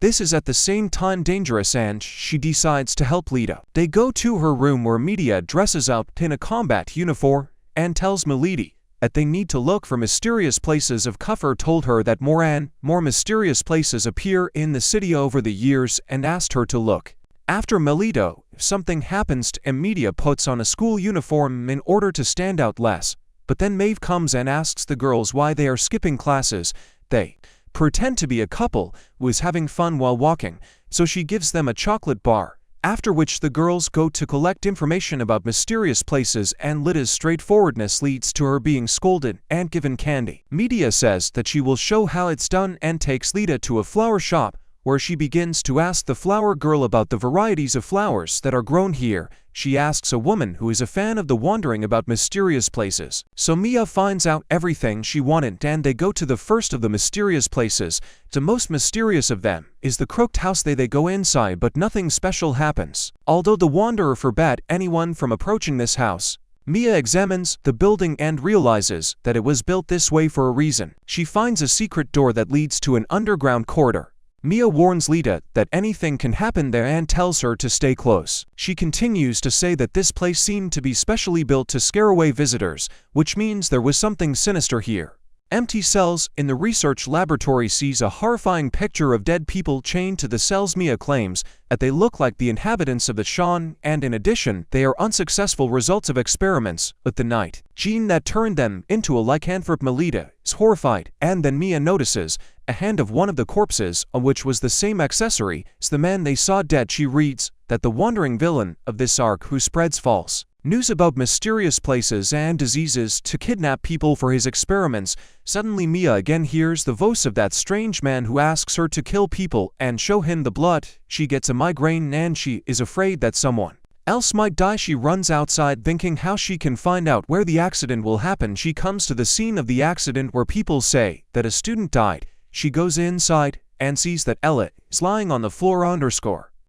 this is at the same time dangerous, and she decides to help Lita. They go to her room where Media dresses up in a combat uniform and tells Melita that they need to look for mysterious places. Kufo told her that more mysterious places appear in the city over the years and asked her to look. After Melita, if something happens to Media puts on a school uniform in order to stand out less, but then Maeve comes and asks the girls why they are skipping classes. They pretend to be a couple who is having fun while walking, so she gives them a chocolate bar, after which the girls go to collect information about mysterious places, and Lita's straightforwardness leads to her being scolded and given candy. Media says that she will show how it's done and takes Lita to a flower shop, where she begins to ask the flower girl about the varieties of flowers that are grown here. She asks a woman who is a fan of the wandering about mysterious places. So Mia finds out everything she wanted, and they go to the first of the mysterious places. The most mysterious of them is the crooked house. They go inside, but nothing special happens. Although the wanderer forbade anyone from approaching this house, Mia examines the building and realizes that it was built this way for a reason. She finds a secret door that leads to an underground corridor. Mia warns Lita that anything can happen there and tells her to stay close. She continues to say that this place seemed to be specially built to scare away visitors, which means there was something sinister here. Empty cells in the research laboratory sees a horrifying picture of dead people chained to the cells. Mia claims that they look like the inhabitants of the Shan, and in addition, they are unsuccessful results of experiments with the night gene that turned them into a lycanthrope. Melita is horrified, and then Mia notices a hand of one of the corpses, on which was the same accessory as the man they saw dead. She reads that the wandering villain of this arc, who spreads false news about mysterious places and diseases to kidnap people for his experiments. Suddenly Mia again hears the voice of that strange man who asks her to kill people and show him the blood. She gets a migraine and she is afraid that someone else might die. She runs outside thinking how she can find out where the accident will happen. She comes to the scene of the accident where people say that a student died. She goes inside and sees that Ella is lying on the floor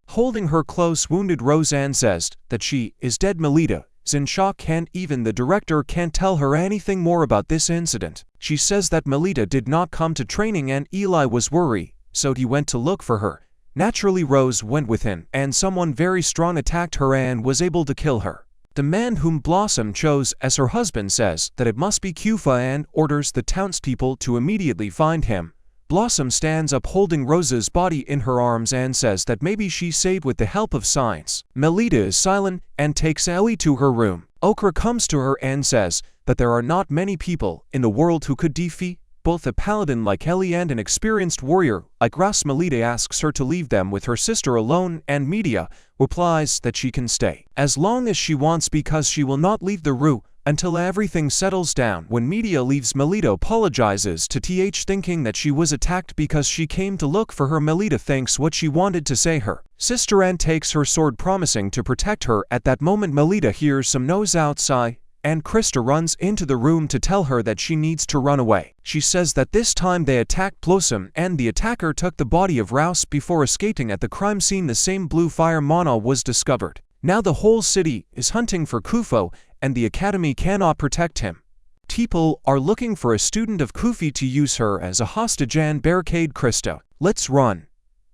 holding her close wounded Rose, and says that she is dead. Melita is in shock, and even the director can't tell her anything more about this incident. She says that Melita did not come to training and Eli was worried, so he went to look for her. Naturally, Rose went with him, and someone very strong attacked her and was able to kill her. The man whom Blossom chose as her husband says that it must be Kufo and orders the townspeople to immediately find him. Blossom stands up holding Rose's body in her arms and says that maybe she's saved with the help of science. Melita is silent and takes Ellie to her room. Okra comes to her and says that there are not many people in the world who could defeat both a paladin like Ellie and an experienced warrior like Ras. Melita asks her to leave them with her sister alone, and Media replies that she can stay as long as she wants because she will not leave the room until everything settles down. When Media leaves, Melita apologizes to TH, thinking that she was attacked because she came to look for her. Melita thinks what she wanted to say her sister and takes her sword, promising to protect her. At that moment, Melita hears some noise outside, and Krista runs into the room to tell her that she needs to run away. She says that this time they attacked Blossom, and the attacker took the body of Rouse before escaping. At the crime scene, the same blue fire mana was discovered. Now the whole city is hunting for Kufo, and the academy cannot protect him. People are looking for a student of Kufi to use her as a hostage and barricade Krista. Let's run.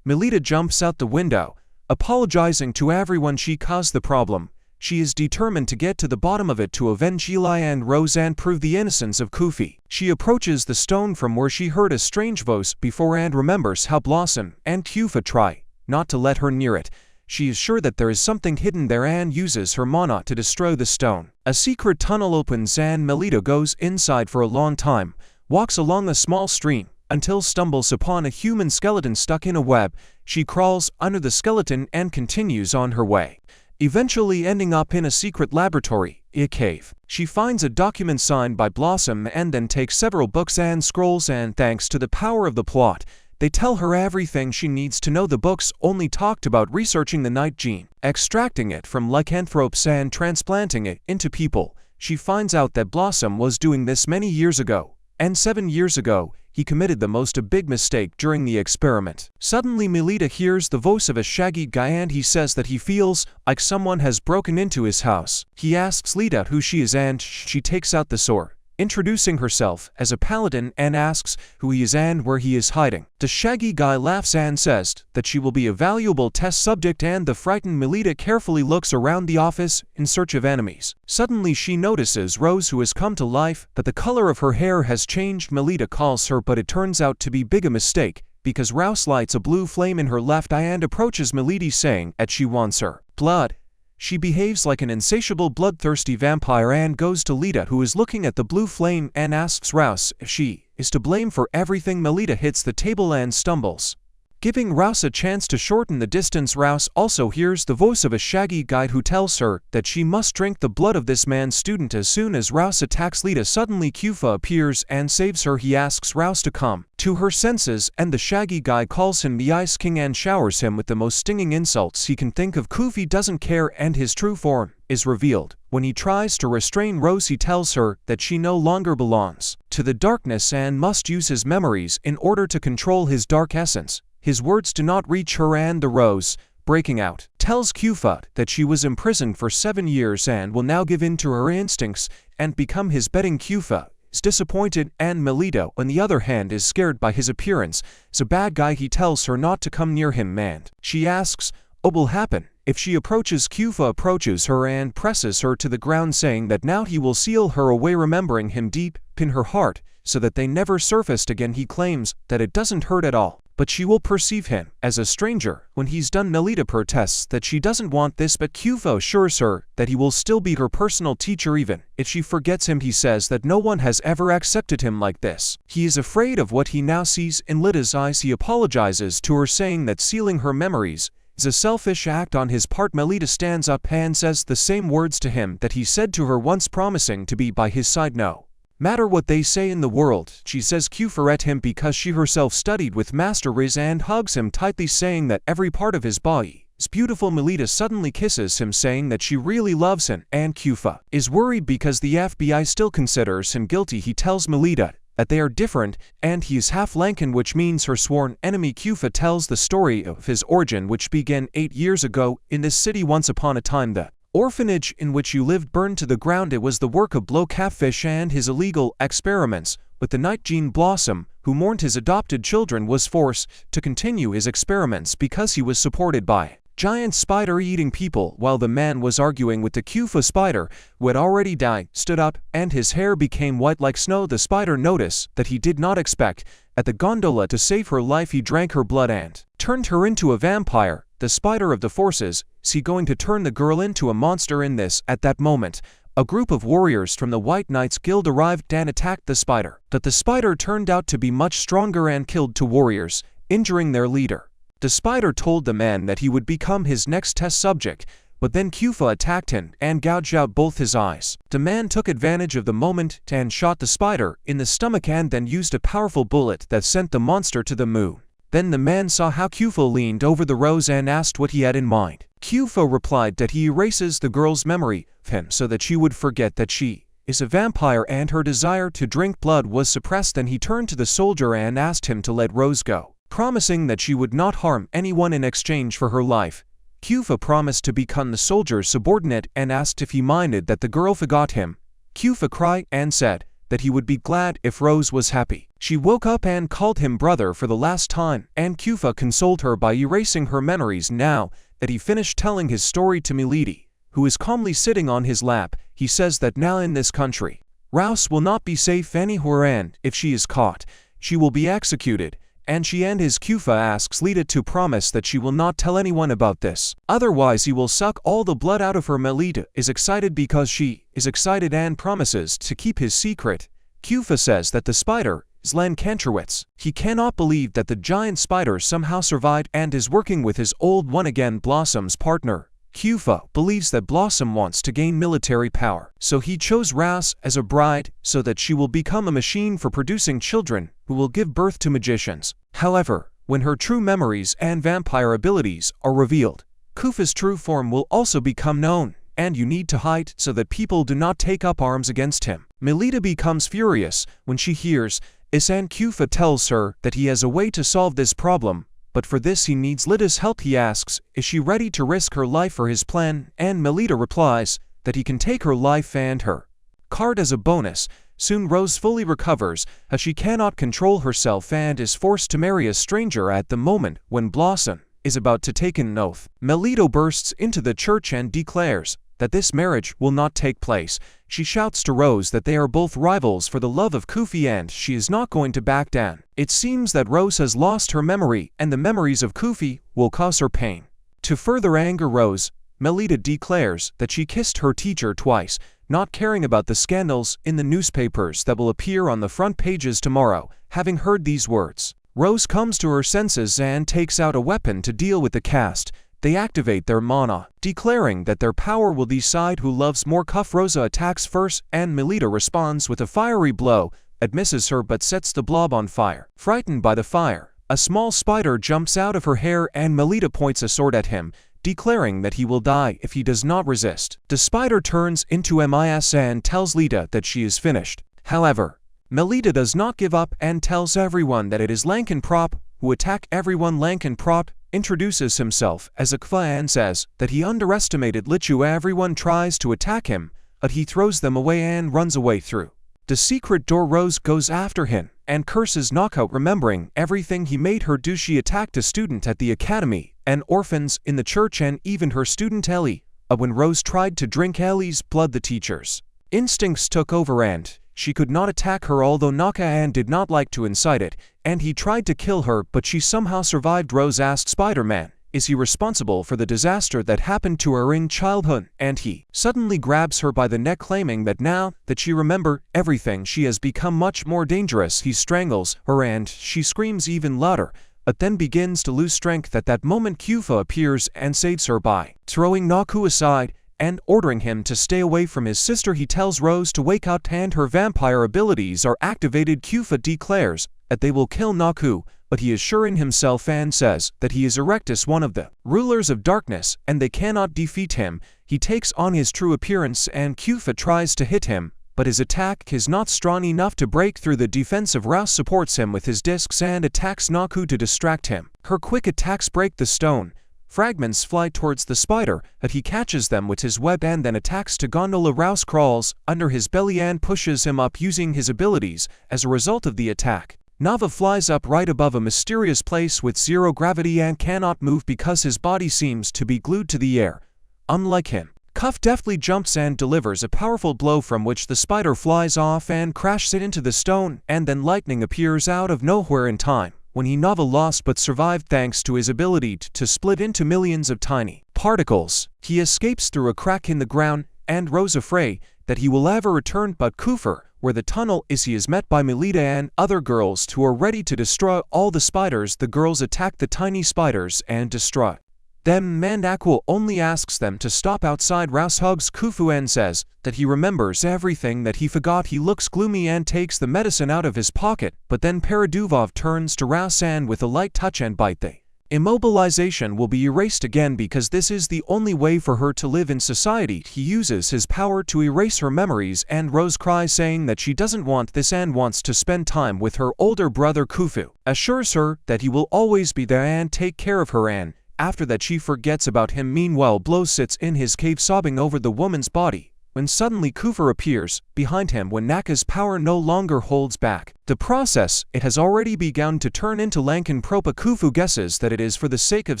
Melita jumps out the window, apologizing to everyone she caused the problem. She is determined to get to the bottom of it to avenge Eli and Rose and prove the innocence of Kufi. She approaches the stone from where she heard a strange voice before and remembers how Blossom and Kufo try not to let her near it. She is sure that there is something hidden there and uses her mana to destroy the stone. A secret tunnel opens and Melita goes inside for a long time, walks along a small stream, until stumbles upon a human skeleton stuck in a web. She crawls under the skeleton and continues on her way, eventually ending up in a secret laboratory a cave. She finds a document signed by Blossom and then takes several books and scrolls, and thanks to the power of the plot, they tell her everything she needs to know. The books only talked about researching the night gene, extracting it from lycanthropes and transplanting it into people. She finds out that Blossom was doing this many years ago, and 7 years ago, he committed the most big mistake during the experiment. Suddenly Melita hears the voice of a shaggy guy and he says that he feels like someone has broken into his house. He asks Lita who she is and she takes out the sword, introducing herself as a paladin, and asks who he is and where he is hiding. The shaggy guy laughs and says that she will be a valuable test subject, and the frightened Melita carefully looks around the office in search of enemies. Suddenly she notices Rose, who has come to life, but the color of her hair has changed. Melita calls her, but it turns out to be big a mistake, because Rouse lights a blue flame in her left eye and approaches Melita saying that she wants her blood. She behaves like an insatiable bloodthirsty vampire and goes to Lita, who is looking at the blue flame, and asks Rouse if she is to blame for everything. Melita hits the table and stumbles, giving Rouse a chance to shorten the distance. Rouse also hears the voice of a shaggy guide who tells her that she must drink the blood of this man's student. As soon as Rouse attacks Lita, suddenly Kufa appears and saves her. He asks Rouse to come to her senses, and the shaggy guy calls him the Ice King and showers him with the most stinging insults he can think of. Kufi doesn't care, and his true form is revealed. When he tries to restrain Rose, he tells her that she no longer belongs to the darkness and must use his memories in order to control his dark essence. His words do not reach her, and the Rose, breaking out, tells Kufa that she was imprisoned for 7 years and will now give in to her instincts and become his bedding. Kufa is disappointed, and Melita, on the other hand, is scared by his appearance. As a bad guy, he tells her not to come near him, and she asks what will happen if she approaches. Kufa approaches her and presses her to the ground, saying that now he will seal her away, remembering him deep in her heart, so that they never surfaced again. He claims that it doesn't hurt at all, but she will perceive him as a stranger when he's done. Melita protests that she doesn't want this, but Kufa assures her that he will still be her personal teacher even if she forgets him. He says that no one has ever accepted him like this. He is afraid of what he now sees in Lita's eyes. He apologizes to her, saying that sealing her memories is a selfish act on his part. Melita stands up and says the same words to him that he said to her once, promising to be by his side no matter what they say in the world. She says Kufa at him because she herself studied with Master Riz, and hugs him tightly, saying that every part of his body is beautiful. Melita suddenly kisses him, saying that she really loves him, and Kufa is worried because the FBI still considers him guilty. He tells Melita that they are different, and he is half Lankan, which means her sworn enemy. Kufa tells the story of his origin, which began 8 years ago in this city. Once upon a time, the orphanage in which you lived burned to the ground. It was the work of Blow Catfish and his illegal experiments with the night gene. Blossom, who mourned his adopted children, was forced to continue his experiments because he was supported by giant spider eating people. While the man was arguing with the Kufa spider, who had already died, stood up, and his hair became white like snow. The spider noticed that he did not expect at the gondola. To save her life, he drank her blood and turned her into a vampire. The spider of the forces, is he going to turn the girl into a monster in this? At that moment, a group of warriors from the White Knights Guild arrived and attacked the spider. But the spider turned out to be much stronger and killed 2 warriors, injuring their leader. The spider told the man that he would become his next test subject, but then Kufa attacked him and gouged out both his eyes. The man took advantage of the moment and shot the spider in the stomach, and then used a powerful bullet that sent the monster to the moon. Then the man saw how Kufa leaned over the Rose and asked what he had in mind. Kufa replied that he erases the girl's memory of him so that she would forget that she is a vampire and her desire to drink blood was suppressed. Then he turned to the soldier and asked him to let Rose go, promising that she would not harm anyone in exchange for her life. Kufa promised to become the soldier's subordinate and asked if he minded that the girl forgot him. Kufa cried and said that he would be glad if Rose was happy. She woke up and called him brother for the last time, and Kufa consoled her by erasing her memories. Now that he finished telling his story to Melita, who is calmly sitting on his lap, he says that now in this country, Rouse will not be safe anywhere, and if she is caught, she will be executed. And she and his Kufa asks Lita to promise that she will not tell anyone about this, otherwise he will suck all the blood out of her. Melita is excited because she is excited and promises to keep his secret. Kufa says that the spider is Len Kantrowitz. He cannot believe that the giant spider somehow survived and is working with his old one again. Blossom's partner, Kufa believes that Blossom wants to gain military power, so he chose Rouse as a bride so that she will become a machine for producing children who will give birth to magicians. However, when her true memories and vampire abilities are revealed, Kufa's true form will also become known, and you need to hide so that people do not take up arms against him. Melita becomes furious when she hears this, and Kufa tells her that he has a way to solve this problem, but for this he needs Lita's help. He asks, is she ready to risk her life for his plan, and Melita replies that he can take her life and her card as a bonus. Soon Rose fully recovers, as she cannot control herself and is forced to marry a stranger at the moment when Blossom is about to take an oath. Melita bursts into the church and declares that this marriage will not take place. She shouts to Rose that they are both rivals for the love of Kufi and she is not going to back down. It seems that Rose has lost her memory and the memories of Kufi will cause her pain. To further anger Rose, Melita declares that she kissed her teacher twice, not caring about the scandals in the newspapers that will appear on the front pages tomorrow. Having heard these words, Rose comes to her senses and takes out a weapon to deal with the cast. They activate their mana, declaring that their power will decide who loves more. Rosa attacks first, and Melita responds with a fiery blow that misses her but sets the blob on fire. Frightened by the fire, a small spider jumps out of her hair and Melita points a sword at him, declaring that he will die if he does not resist. The spider turns into Mis and tells Lita that she is finished. However, Melita does not give up and tells everyone that it is Lankenprop who attack everyone. Lankenprop introduces himself as a Kva and says that he underestimated Lichu. Everyone tries to attack him, but he throws them away and runs away through the secret door. Rose goes after him and curses Knockout, remembering everything he made her do. She attacked a student at the academy, and orphans in the church, and even her student Ellie. When Rose tried to drink Ellie's blood, the teacher's instincts took over and she could not attack her, although Knockout did not like to incite it, and he tried to kill her, but she somehow survived. Rose asked Spider-Man, is he responsible for the disaster that happened to her in childhood? And he suddenly grabs her by the neck, claiming that now that she remembers everything, she has become much more dangerous. He strangles her and she screams even louder, but then begins to lose strength. At that moment, Kufa appears and saves her by throwing Naku aside and ordering him to stay away from his sister. He tells Rose to wake up and her vampire abilities are activated. Kufa declares that they will kill Naku, but he is sure in himself and says that he is Erectus, one of the rulers of darkness, and they cannot defeat him. He takes on his true appearance and Kufa tries to hit him, but his attack is not strong enough to break through the defense of Rouse. Supports him with his discs and attacks Naku to distract him. Her quick attacks break the stone. Fragments fly towards the spider, but he catches them with his web and then attacks to Gondola. Rouse crawls under his belly and pushes him up using his abilities. As a result of the attack, Nava flies up right above a mysterious place with zero gravity and cannot move because his body seems to be glued to the air. Unlike him, Cuff deftly jumps and delivers a powerful blow from which the spider flies off and crashes it into the stone, and then lightning appears out of nowhere in time when he Nava lost but survived thanks to his ability to split into millions of tiny particles. He escapes through a crack in the ground, and Rose afraid that he will ever return, but Kufr, where the tunnel is, he is met by Melita and other girls who are ready to destroy all the spiders. The girls attack the tiny spiders and destroy them. Mandakwal only asks them to stop outside. Rouse hugs Kufu and says that he remembers everything that he forgot. He looks gloomy and takes the medicine out of his pocket, but then Paraduvov turns to Rouse and with a light touch and bite, the immobilization will be erased again because this is the only way for her to live in society. He uses his power to erase her memories, and Rose cries, saying that she doesn't want this and wants to spend time with her older brother. Kufu assures her that he will always be there and take care of her, and after that she forgets about him. Meanwhile, Blow sits in his cave sobbing over the woman's body, when suddenly Kufr appears behind him when Naka's power no longer holds back the process. It has already begun to turn into Lankenpropa. Kufu guesses that it is for the sake of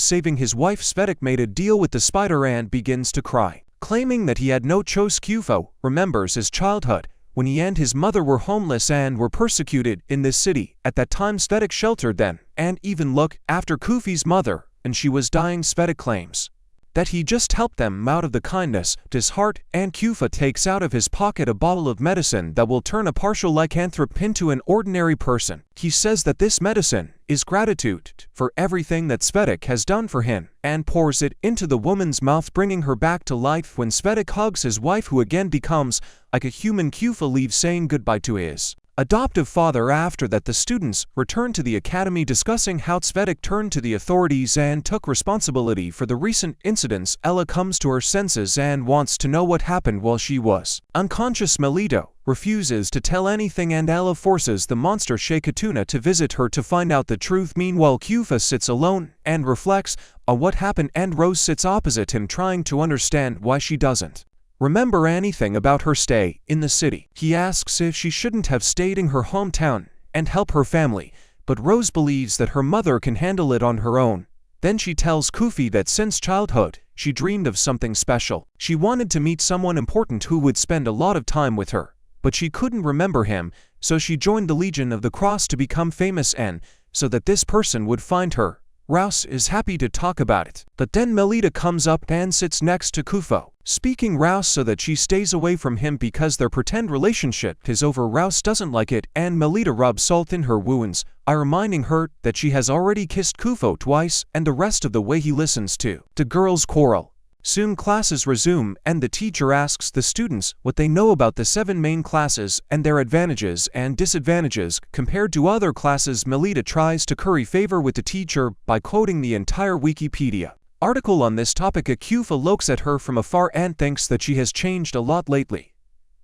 saving his wife. Svetic made a deal with the spider and begins to cry, claiming that he had no choice. Kufu remembers his childhood when he and his mother were homeless and were persecuted in this city. At that time, Svetic sheltered them and even looked after Kufi's mother, and she was dying. Svetic claims that he just helped them out of the kindness to his heart, and Kufa takes out of his pocket a bottle of medicine that will turn a partial lycanthrope into an ordinary person. He says that this medicine is gratitude for everything that Cvetic has done for him, and pours it into the woman's mouth, bringing her back to life. When Cvetic hugs his wife, who again becomes like a human, Kufa leaves saying goodbye to his adoptive father. After that, the students return to the academy, discussing how Cvetic turned to the authorities and took responsibility for the recent incidents. Ella comes to her senses and wants to know what happened while she was unconscious. Melita refuses to tell anything, and Ella forces the monster Shakatuna to visit her to find out the truth. Meanwhile, Kufa sits alone and reflects on what happened, and Rose sits opposite him, trying to understand why she doesn't remember anything about her stay in the city. He asks if she shouldn't have stayed in her hometown and help her family, but Rose believes that her mother can handle it on her own. Then she tells Kufi that since childhood, she dreamed of something special. She wanted to meet someone important who would spend a lot of time with her, but she couldn't remember him, so she joined the Legion of the Cross to become famous, and so that this person would find her. Rouse is happy to talk about it, but then Melita comes up and sits next to Kufa, speaking Rouse so that she stays away from him because their pretend relationship is over. Rouse doesn't like it, and Melita rubs salt in her wounds, reminding her that she has already kissed Kufa twice, and the rest of the way he listens to the girls quarrel. Soon classes resume, and the teacher asks the students what they know about the 7 main classes and their advantages and disadvantages compared to other classes. Melita tries to curry favor with the teacher by quoting the entire Wikipedia article on this topic. Kufa looks at her from afar and thinks that she has changed a lot lately.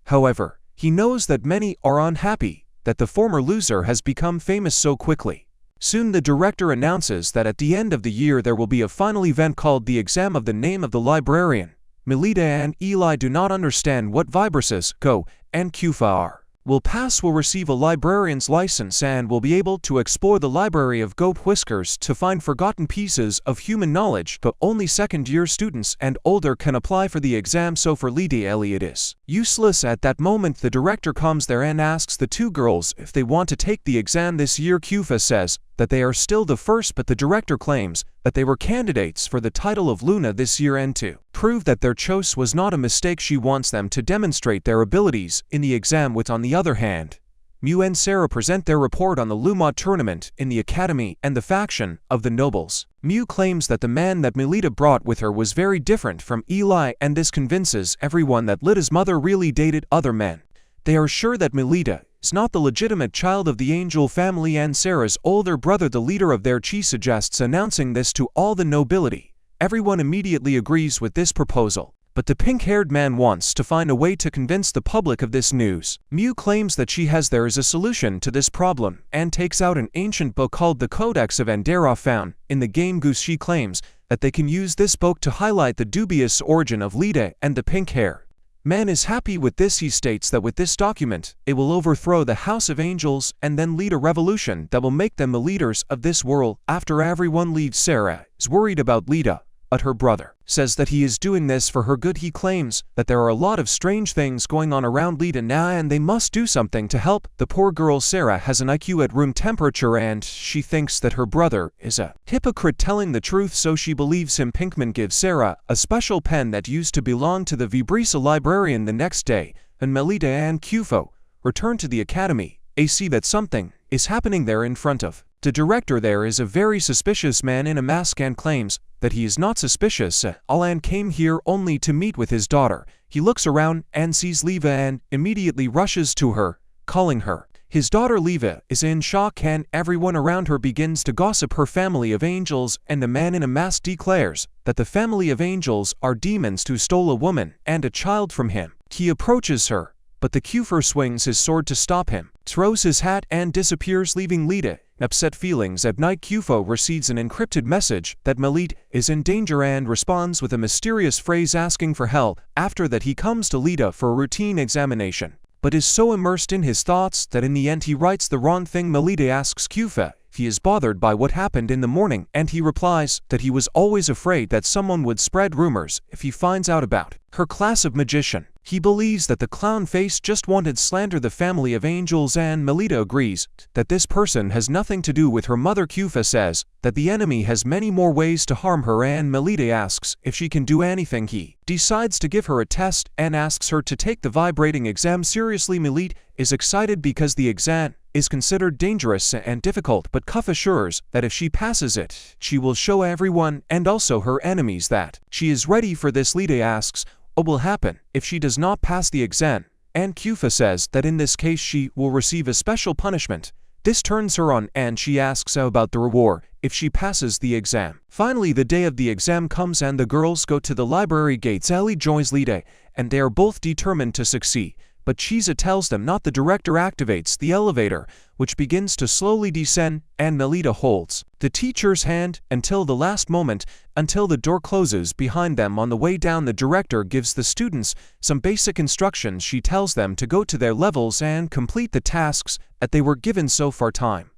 However, he knows that many are unhappy that the former loser has become famous so quickly. Soon the director announces that at the end of the year there will be a final event called the exam of the name of the librarian. Melita and Eli do not understand what Vibrissus, Go, and Kufa are. Will pass, will receive a librarian's license, and will be able to explore the library of Goat Whiskers to find forgotten pieces of human knowledge, but only second-year students and older can apply for the exam, so for Lady Ellie it is useless. At that moment the director comes there and asks the 2 girls if they want to take the exam this year. Kufa says that they are still the first, but the director claims that they were candidates for the title of Luna this year, and to prove that their choice was not a mistake, she wants them to demonstrate their abilities in the exam. With, on the other hand, Mew and Sarah present their report on the Lumot tournament in the academy and the faction of the nobles. Mew claims that the man that Melita brought with her was very different from Eli, and this convinces everyone that Lita's mother really dated other men. They are sure that Melita is not the legitimate child of the Angel family, and Sarah's older brother, the leader of their chi, suggests announcing this to all the nobility. Everyone immediately agrees with this proposal, but the pink-haired man wants to find a way to convince the public of this news. Mew claims that there is a solution to this problem, and takes out an ancient book called the Codex of Andera found in the game Goose. She claims that they can use this book to highlight the dubious origin of Lita and the pink hair. Man is happy with this. He states that with this document, it will overthrow the House of Angels and then lead a revolution that will make them the leaders of this world. After everyone leaves, Sarah is worried about Lita, but her brother says that he is doing this for her good. He claims that there are a lot of strange things going on around Lita now, and they must do something to help the poor girl. Sarah has an IQ at room temperature, and she thinks that her brother is a hypocrite telling the truth, so she believes him. Pinkman gives Sarah a special pen that used to belong to the Vibrisa librarian. The next day, and Melita and Kufa return to the academy. They see that something is happening there in front of the director. There is a very suspicious man in a mask, and claims that he is not suspicious. Alan came here only to meet with his daughter. He looks around and sees Leva and immediately rushes to her, calling her his daughter. Leva is in shock, and everyone around her begins to gossip her family of angels, and the man in a mask declares that the family of angels are demons who stole a woman and a child from him. He approaches her, but the Kufer swings his sword to stop him, throws his hat and disappears, leaving Lita in upset feelings. At night, Kufa receives an encrypted message that Melita is in danger and responds with a mysterious phrase asking for help. After that, he comes to Lita for a routine examination, but is so immersed in his thoughts that in the end he writes the wrong thing. Melita asks Kufa if he is bothered by what happened in the morning, and he replies that he was always afraid that someone would spread rumors if he finds out about her class of magician. He believes that the clown face just wanted to slander the family of angels, and Melita agrees that this person has nothing to do with her mother. Kufa says that the enemy has many more ways to harm her, and Melita asks if she can do anything. He decides to give her a test and asks her to take the vibrating exam seriously. Melita is excited because the exam is considered dangerous and difficult, but Kufa assures that if she passes it, she will show everyone and also her enemies that she is ready for this. Lita asks what will happen if she does not pass the exam, and Kufa says that in this case she will receive a special punishment. This turns her on, and she asks about the reward if she passes the exam. Finally, the day of the exam comes and the girls go to the library gates. Ellie joins Lita, and they are both determined to succeed. But Chiza tells them not. The director activates the elevator, which begins to slowly descend, and Melita holds the teacher's hand until the last moment, until the door closes behind them. On the way down, the director gives the students some basic instructions. She tells them to go to their levels and complete the tasks that they were given so far. Time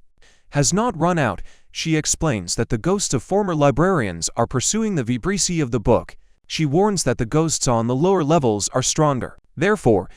has not run out. She explains that the ghosts of former librarians are pursuing the vibrissi of the book. She warns that the ghosts on the lower levels are stronger. Therefore,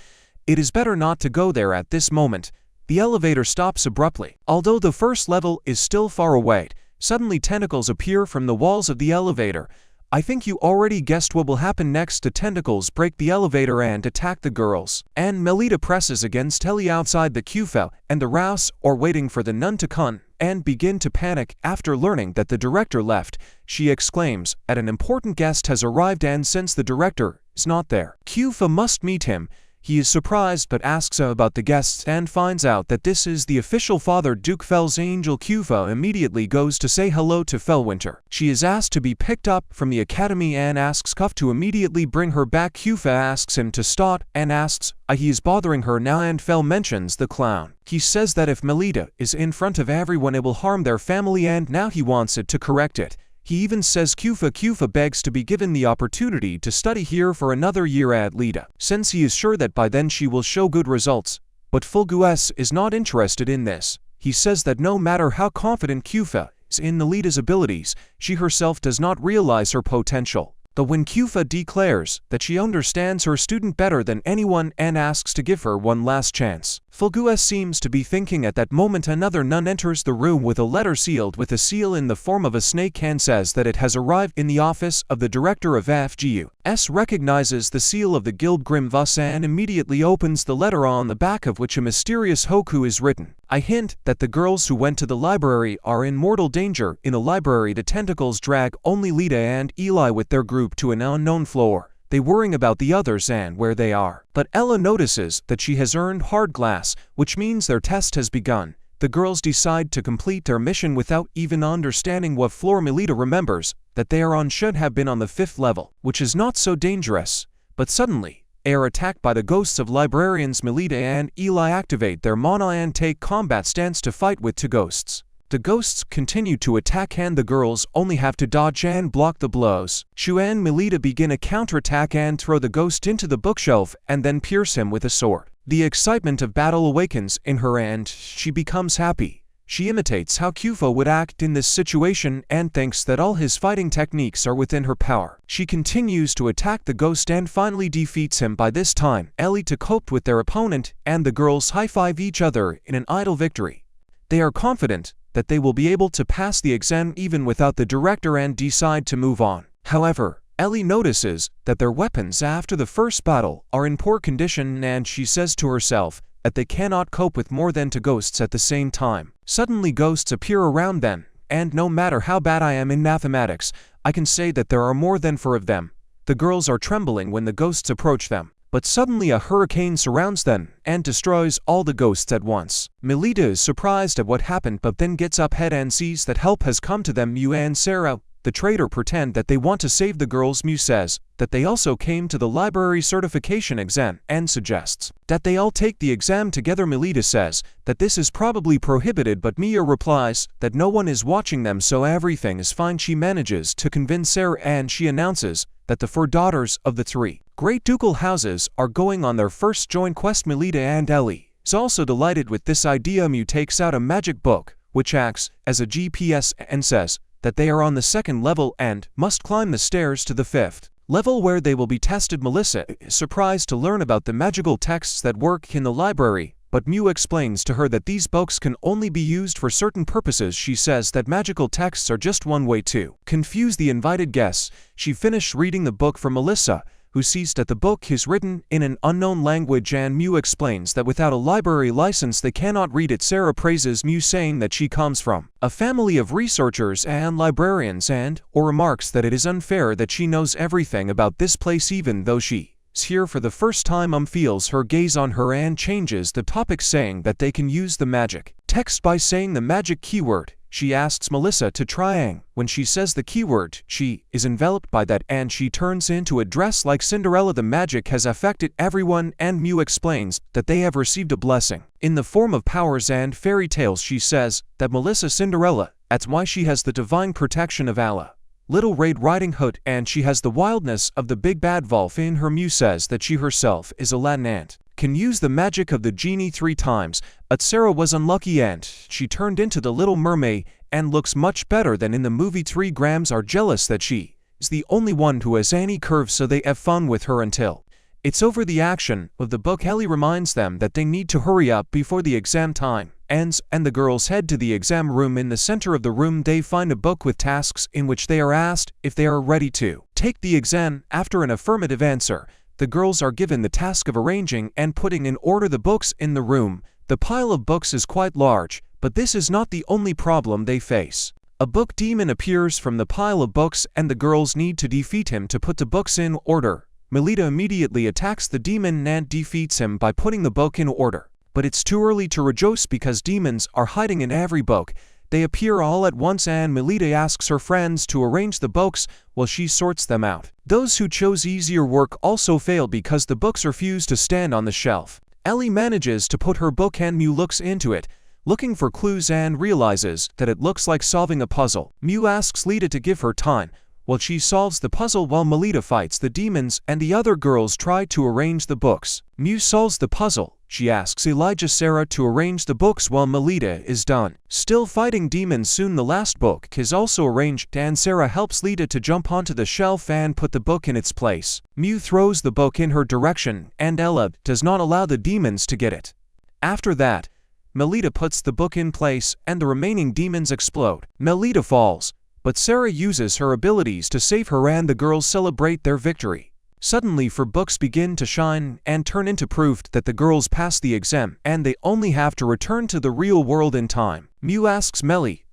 it is better not to go there at this moment. The elevator stops abruptly. Although the first level is still far away, suddenly tentacles appear from the walls of the elevator. I think you already guessed what will happen next. The tentacles break the elevator and attack the girls. And Melita presses against Ellie outside the Kufa, and the Rouse are waiting for the nun to come and begin to panic. After learning that the director left, she exclaims that an important guest has arrived, and since the director is not there, Kufa must meet him. He is surprised but asks about the guests and finds out that this is the official father, Duke Fell's angel. Kufa immediately goes to say hello to Fellwinter. She is asked to be picked up from the academy and asks Cuff to immediately bring her back. Kufa asks him to stop and asks he is bothering her now, and Fell mentions the clown. He says that if Melita is in front of everyone it will harm their family, and now he wants it to correct it. He even says Kufa begs to be given the opportunity to study here for another year at Lita, since he is sure that by then she will show good results. But Fulgues is not interested in this. He says that no matter how confident Kufa is in Lita's abilities, she herself does not realize her potential. But when Kufa declares that she understands her student better than anyone and asks to give her one last chance, Fulgues seems to be thinking at that moment. Another nun enters the room with a letter sealed with a seal in the form of a snake and says that it has arrived in the office of the director of FGU. S recognizes the seal of the Guild Grimvus and immediately opens the letter, on the back of which a mysterious Hoku is written. I hint that the girls who went to the library are in mortal danger. In the library, the tentacles drag only Lita and Eli with their group to an unknown floor. They worrying about the others and where they are. But Ella notices that she has earned hard glass, which means their test has begun. The girls decide to complete their mission without even understanding what floor. Melita remembers that they are on should have been on the 5th level, which is not so dangerous. But suddenly, they are attacked by the ghosts of librarians. Melita and Eli activate their mana and take combat stance to fight with two ghosts. The ghosts continue to attack and the girls only have to dodge and block the blows. Shu and Melita begin a counterattack and throw the ghost into the bookshelf and then pierce him with a sword. The excitement of battle awakens in her and she becomes happy. She imitates how Kufa would act in this situation and thinks that all his fighting techniques are within her power. She continues to attack the ghost and finally defeats him. By this time, Ellie to cope with their opponent, and the girls high-five each other in an idle victory. They are confident that they will be able to pass the exam even without the director and decide to move on. However, Ellie notices that their weapons after the first battle are in poor condition, and she says to herself that they cannot cope with more than two ghosts at the same time. Suddenly ghosts appear around them, and no matter how bad I am in mathematics, I can say that there are more than 4 of them. The girls are trembling when the ghosts approach them, but suddenly a hurricane surrounds them and destroys all the ghosts at once. Melita is surprised at what happened but then gets up ahead and sees that help has come to them. Mew and Sarah, the traitor, pretend that they want to save the girls. Mew says that they also came to the library certification exam and suggests that they all take the exam together. Melita says that this is probably prohibited, but Mia replies that no one is watching them, so everything is fine. She manages to convince Sarah and she announces that the 4 daughters of the 3 great ducal houses are going on their first joint quest. Melita and Ellie is also delighted with this idea. Mew takes out a magic book, which acts as a GPS, and says that they are on the 2nd level and must climb the stairs to the 5th. level where they will be tested. Melissa is surprised to learn about the magical texts that work in the library, but Mew explains to her that these books can only be used for certain purposes. She says that magical texts are just one way to confuse the invited guests. She finished reading the book for Melissa, who sees that the book is written in an unknown language, and Mew explains that without a library license they cannot read it. Sarah praises Mew, saying that she comes from a family of researchers and librarians, or remarks that it is unfair that she knows everything about this place even though she is here for the first time. Feels her gaze on her and changes the topic, saying that they can use the magic text by saying the magic keyword. She asks Melissa to try. When she says the keyword, she is enveloped by that and she turns into a dress like Cinderella. The magic has affected everyone, and Mew explains that they have received a blessing in the form of powers and fairy tales. She says that Melissa Cinderella, that's why she has the divine protection of Allah, Little Red Riding Hood, and she has the wildness of the big bad wolf in her. Mew says that she herself is Aladdin and can use the magic of the genie 3 times, but Sarah was unlucky and she turned into the Little Mermaid and looks much better than in the movie. 3 grams are jealous that she is the only one who has any curves, so they have fun with her until it's over. The action of the book. Ellie reminds them that they need to hurry up before the exam time ends, and the girls head to the exam room. In the center of the room they find a book with tasks in which they are asked if they are ready to take the exam. After an affirmative answer, the girls are given the task of arranging and putting in order the books in the room. The pile of books is quite large, but this is not the only problem they face. A book demon appears from the pile of books, and the girls need to defeat him to put the books in order. Melita immediately attacks the demon and defeats him by putting the book in order. But it's too early to rejoice because demons are hiding in every book. They appear all at once, and Melita asks her friends to arrange the books while she sorts them out. Those who chose easier work also fail because the books refuse to stand on the shelf. Ellie manages to put her book, and Mew looks into it, looking for clues, and realizes that it looks like solving a puzzle. Mew asks Lita to give her time while she solves the puzzle, while Melita fights the demons and the other girls try to arrange the books. Mew solves the puzzle. She asks Elijah Sarah to arrange the books while Melita is done still fighting demons. Soon the last book is also arranged, and Sarah helps Lita to jump onto the shelf and put the book in its place. Mew throws the book in her direction, and Ella does not allow the demons to get it. After that, Melita puts the book in place and the remaining demons explode. Melita falls, but Sarah uses her abilities to save her, and the girls celebrate their victory. Suddenly, 4 books begin to shine and turn into proof that the girls passed the exam, and they only have to return to the real world in time. Mew asks Melly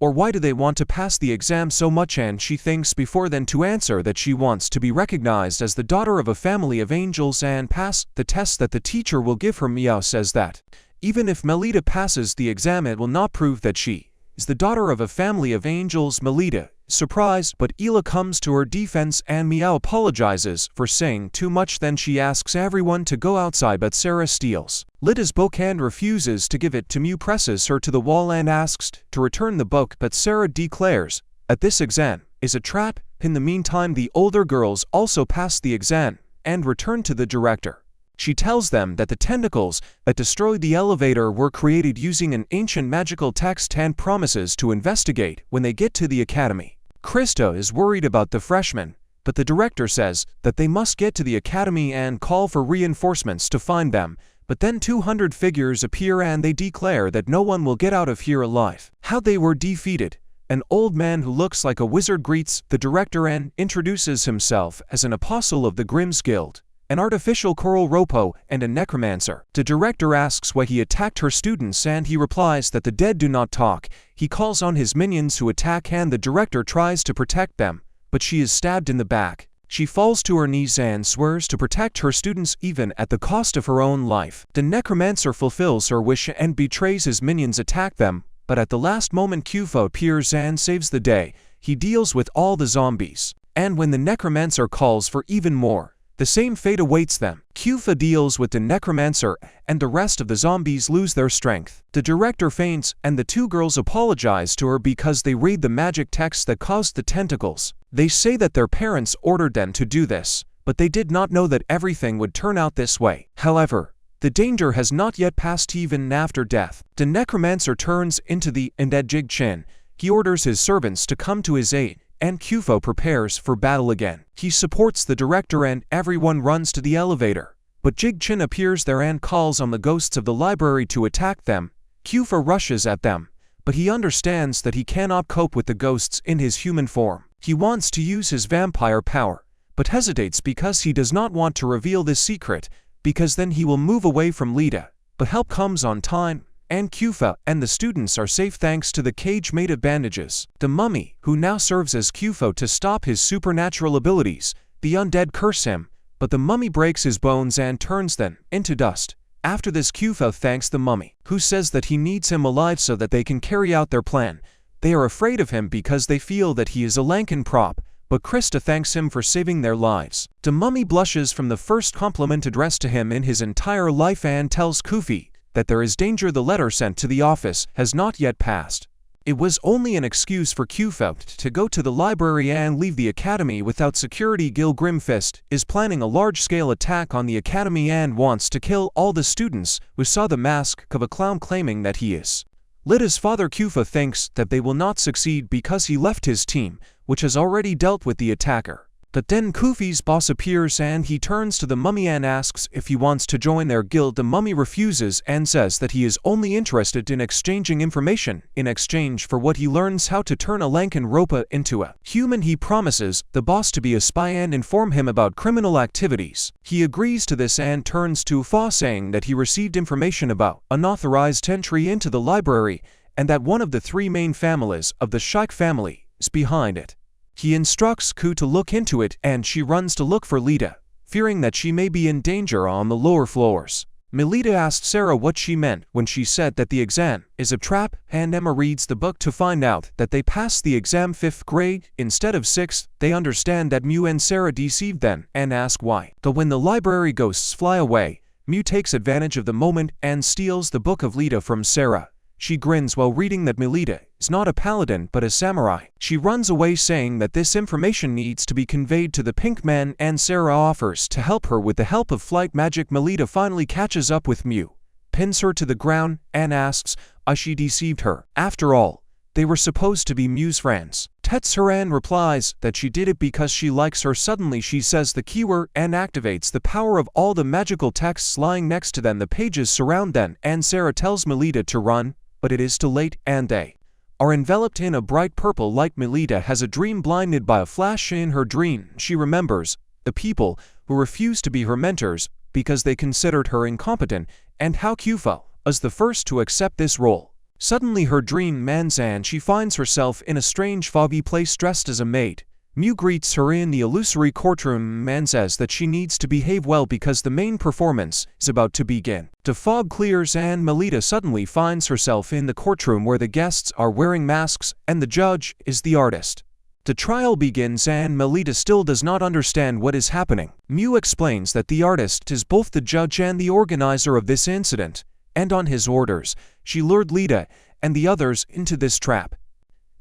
or why do they want to pass the exam so much, and she thinks before then to answer that she wants to be recognized as the daughter of a family of angels and pass the test that the teacher will give her. Meow says that even if Melita passes the exam, it will not prove that she is the daughter of a family of angels. Melita surprised, but Ela comes to her defense, and Meow apologizes for saying too much. Then she asks everyone to go outside, but Sarah steals Lita's book and refuses to give it to Mew, presses her to the wall and asks to return the book, but Sarah declares that this exam is a trap. In the meantime, the older girls also pass the exam and return to the director. She tells them that the tentacles that destroyed the elevator were created using an ancient magical text and promises to investigate when they get to the academy. Krista is worried about the freshmen, but the director says that they must get to the academy and call for reinforcements to find them. But then 200 figures appear and they declare that no one will get out of here alive. How they were defeated. An old man who looks like a wizard greets the director and introduces himself as an apostle of the Grimm's Guild, an artificial coral ropo, and a necromancer. The director asks why he attacked her students, and he replies that the dead do not talk. He calls on his minions who attack, and the director tries to protect them, but she is stabbed in the back. She falls to her knees and swears to protect her students even at the cost of her own life. The necromancer fulfills her wish and betrays his minions attack them, but at the last moment Kufa appears and saves the day. He deals with all the zombies, and when the necromancer calls for even more, the same fate awaits them. Kufa deals with the necromancer, and the rest of the zombies lose their strength. The director faints, and the 2 girls apologize to her because they read the magic text that caused the tentacles. They say that their parents ordered them to do this, but they did not know that everything would turn out this way. However, the danger has not yet passed even after death. The necromancer turns into the undead Jig Chin. He orders his servants to come to his aid, and Kufo prepares for battle again. He supports the director and everyone runs to the elevator. But Jigchin appears there and calls on the ghosts of the library to attack them. Kufo rushes at them, but he understands that he cannot cope with the ghosts in his human form. He wants to use his vampire power, but hesitates because he does not want to reveal this secret, because then he will move away from Lita. But help comes on time, and Kufo and the students are safe thanks to the cage made of bandages. The mummy, who now serves as Kufo to stop his supernatural abilities, the undead curse him, but the mummy breaks his bones and turns them into dust. After this, Kufo thanks the mummy, who says that he needs him alive so that they can carry out their plan. They are afraid of him because they feel that he is a Lankan prop, but Krista thanks him for saving their lives. The mummy blushes from the first compliment addressed to him in his entire life and tells Kufi that there is danger the letter sent to the office has not yet passed. It was only an excuse for Kufo to go to the library and leave the academy without security. Gil Grimfist is planning a large-scale attack on the academy and wants to kill all the students who saw the mask of a clown, claiming that he is Lita's father. Kufo thinks that they will not succeed because he left his team, which has already dealt with the attacker. But then Kufi's boss appears and he turns to the mummy and asks if he wants to join their guild. The mummy refuses and says that he is only interested in exchanging information in exchange for what he learns how to turn a Lankan Ropa into a human. He promises the boss to be a spy and inform him about criminal activities. He agrees to this and turns to Fa, saying that he received information about unauthorized entry into the library and that one of the three main families of the Shaik family is behind it. He instructs Ku to look into it and she runs to look for Lita, fearing that she may be in danger on the lower floors. Melita asked Sarah what she meant when she said that the exam is a trap, and Emma reads the book to find out that they passed the exam 5th grade instead of 6th. They understand that Mew and Sarah deceived them and ask why. But when the library ghosts fly away, Mew takes advantage of the moment and steals the book of Lita from Sarah. She grins while reading that Melita is not a paladin but a samurai. She runs away saying that this information needs to be conveyed to the Pink Man, and Sarah offers to help her with the help of flight magic. Melita finally catches up with Mew, pins her to the ground, and asks why she deceived her. After all, they were supposed to be Mew's friends. Tetsuran replies that she did it because she likes her. Suddenly she says the keyword and activates the power of all the magical texts lying next to them. The pages surround them and Sarah tells Melita to run, but it is too late and they are enveloped in a bright purple light. Melita has a dream. Blinded by a flash in her dream, she remembers the people who refused to be her mentors because they considered her incompetent, and how Kufo was the first to accept this role. Suddenly her dream ends and she finds herself in a strange foggy place dressed as a maid. Mew greets her in the illusory courtroom and says that she needs to behave well because the main performance is about to begin. The fog clears and Melita suddenly finds herself in the courtroom where the guests are wearing masks and the judge is the artist. The trial begins and Melita still does not understand what is happening. Mew explains that the artist is both the judge and the organizer of this incident, and on his orders, she lured Lita and the others into this trap.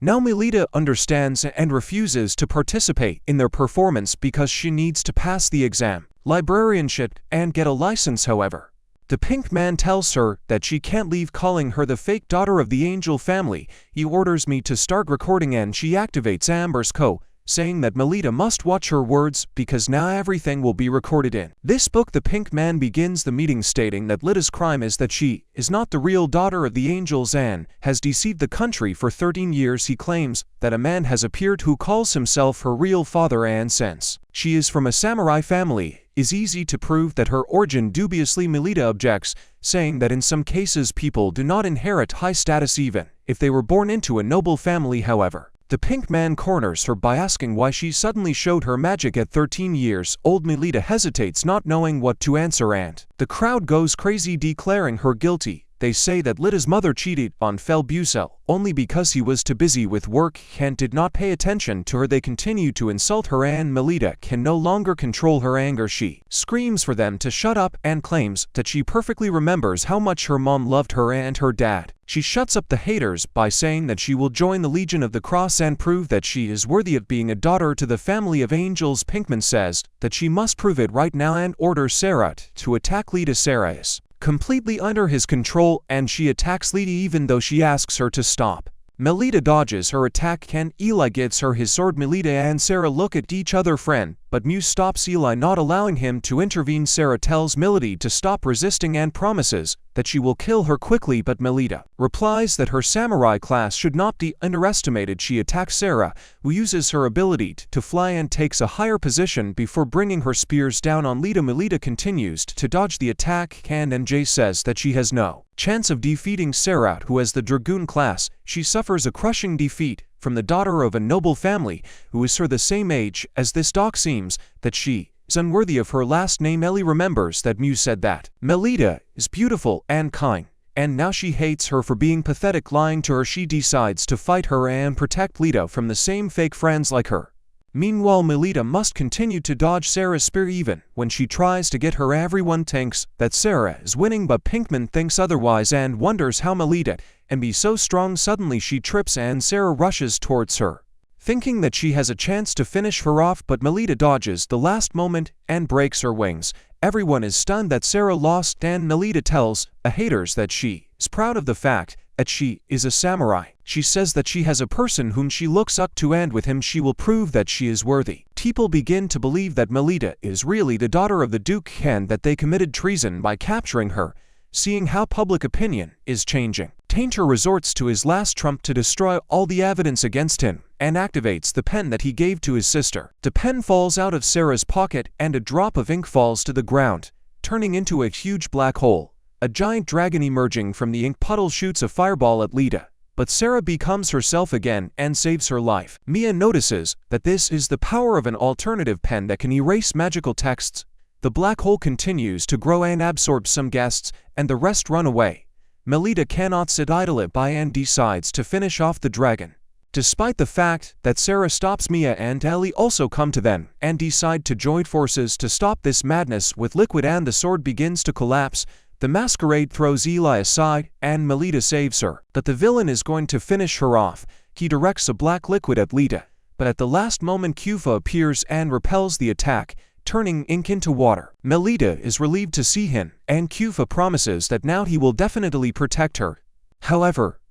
Now Melita understands and refuses to participate in their performance because she needs to pass the exam, librarianship, and get a license. However, the Pink Man tells her that she can't leave, calling her the fake daughter of the Angel family. He orders me to start recording and she activates Amber's code, saying that Melita must watch her words because now everything will be recorded in this book. The Pink Man begins the meeting stating that Lita's crime is that she is not the real daughter of the angels and has deceived the country for 13 years. He claims that a man has appeared who calls himself her real father, and since she is from a samurai family, is easy to prove that her origin. Dubiously, Melita objects, saying that in some cases people do not inherit high status even if they were born into a noble family. However, the Pink Man corners her by asking why she suddenly showed her magic at 13 years old. Melita hesitates, not knowing what to answer, and the crowd goes crazy, declaring her guilty. They say that Lita's mother cheated on Felbusel only because he was too busy with work and did not pay attention to her. They continue to insult her and Melita can no longer control her anger. She screams for them to shut up and claims that she perfectly remembers how much her mom loved her and her dad. She shuts up the haters by saying that she will join the Legion of the Cross and prove that she is worthy of being a daughter to the family of angels. Pinkman says that she must prove it right now and orders Sarah to attack Lita. Sarah is completely under his control and she attacks Lita even though she asks her to stop. Melita dodges her attack and Eli gives her his sword. Melita and Sarah look at each other friend, but Mew stops Eli, not allowing him to intervene. Sarah tells Melita to stop resisting and promises that she will kill her quickly, but Melita replies that her samurai class should not be underestimated. She attacks Sarah, who uses her ability to fly and takes a higher position before bringing her spears down on Lita. Melita continues to dodge the attack and MJ says that she has no chance of defeating Sarah, who has the Dragoon class. She suffers a crushing defeat from the daughter of a noble family who is her the same age as this dog. Seems that she is unworthy of her last name. Ellie remembers that Mew said that Melita is beautiful and kind, and now she hates her for being pathetic, lying to her. She decides to fight her and protect Lita from the same fake friends like her. Meanwhile, Melita must continue to dodge Sarah's spear even when she tries to get her. Everyone thinks that Sarah is winning, but Pinkman thinks otherwise and wonders how Melita can be so strong. Suddenly she trips and Sarah rushes towards her, thinking that she has a chance to finish her off, but Melita dodges the last moment and breaks her wings. Everyone is stunned that Sarah lost, and Melita tells the haters that she is proud of the fact that she is a samurai. She says that she has a person whom she looks up to and with him she will prove that she is worthy. People begin to believe that Melita is really the daughter of the Duke and that they committed treason by capturing her. Seeing how public opinion is changing, Tainter resorts to his last trump to destroy all the evidence against him and activates the pen that he gave to his sister. The pen falls out of Sarah's pocket and a drop of ink falls to the ground, turning into a huge black hole. A giant dragon emerging from the ink puddle shoots a fireball at Lita, but Sarah becomes herself again and saves her life. Mia notices that this is the power of an alternative pen that can erase magical texts. The black hole continues to grow and absorbs some guests, and the rest run away. Melita cannot sit idle by and decides to finish off the dragon. Despite the fact that Sarah stops, Mia and Ellie also come to them and decide to join forces to stop this madness with Liquid, and the sword begins to collapse. The masquerade throws Eli aside and Melita saves her, but the villain is going to finish her off. He directs a black liquid at Lita, but at the last moment Kufa appears and repels the attack, turning ink into water. Melita is relieved to see him, and Kufa promises that now he will definitely protect her. However,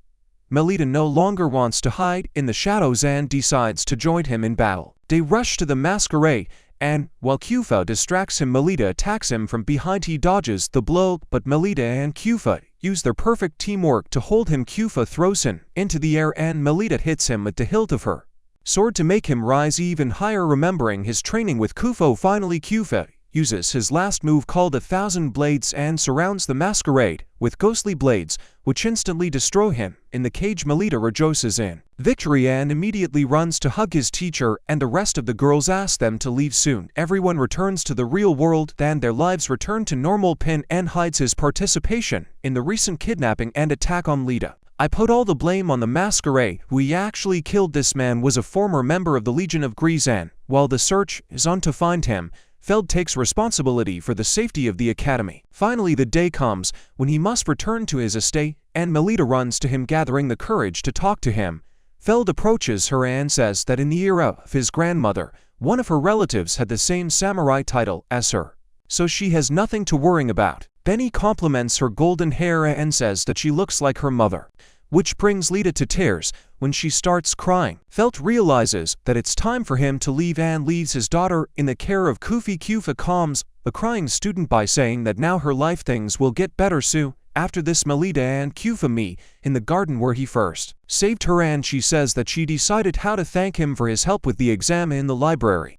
Melita no longer wants to hide in the shadows and decides to join him in battle. They rush to the masquerade, and while Kufa distracts him, Melita attacks him from behind. He dodges the blow, but Melita and Kufa use their perfect teamwork to hold him. Kufa throws him into the air and Melita hits him with the hilt of her sword to make him rise even higher. Remembering his training with Kufa, finally Kufa uses his last move called 1,000 Blades and surrounds the masquerade with ghostly blades, which instantly destroy him. In the cage, Melita rejoices in victory and immediately runs to hug his teacher, and the rest of the girls ask them to leave soon. Everyone returns to the real world and their lives return to normal. Pin and hides his participation in the recent kidnapping and attack on Lita. I put all the blame on the masquerade, who he actually killed. This man was a former member of the Legion of Grisane. While the search is on to find him, Feld takes responsibility for the safety of the academy. Finally, the day comes when he must return to his estate, and Melita runs to him, gathering the courage to talk to him. Feld approaches her and says that in the era of his grandmother, one of her relatives had the same samurai title as her, so she has nothing to worry about. Benny compliments her golden hair and says that she looks like her mother, which brings Lita to tears when she starts crying. Felt realizes that it's time for him to leave and leaves his daughter in the care of Kufi. Kufa calms the crying student by saying that now her life things will get better soon. After this, Melita and Kufa meet in the garden where he first saved her, and she says that she decided how to thank him for his help with the exam in the library.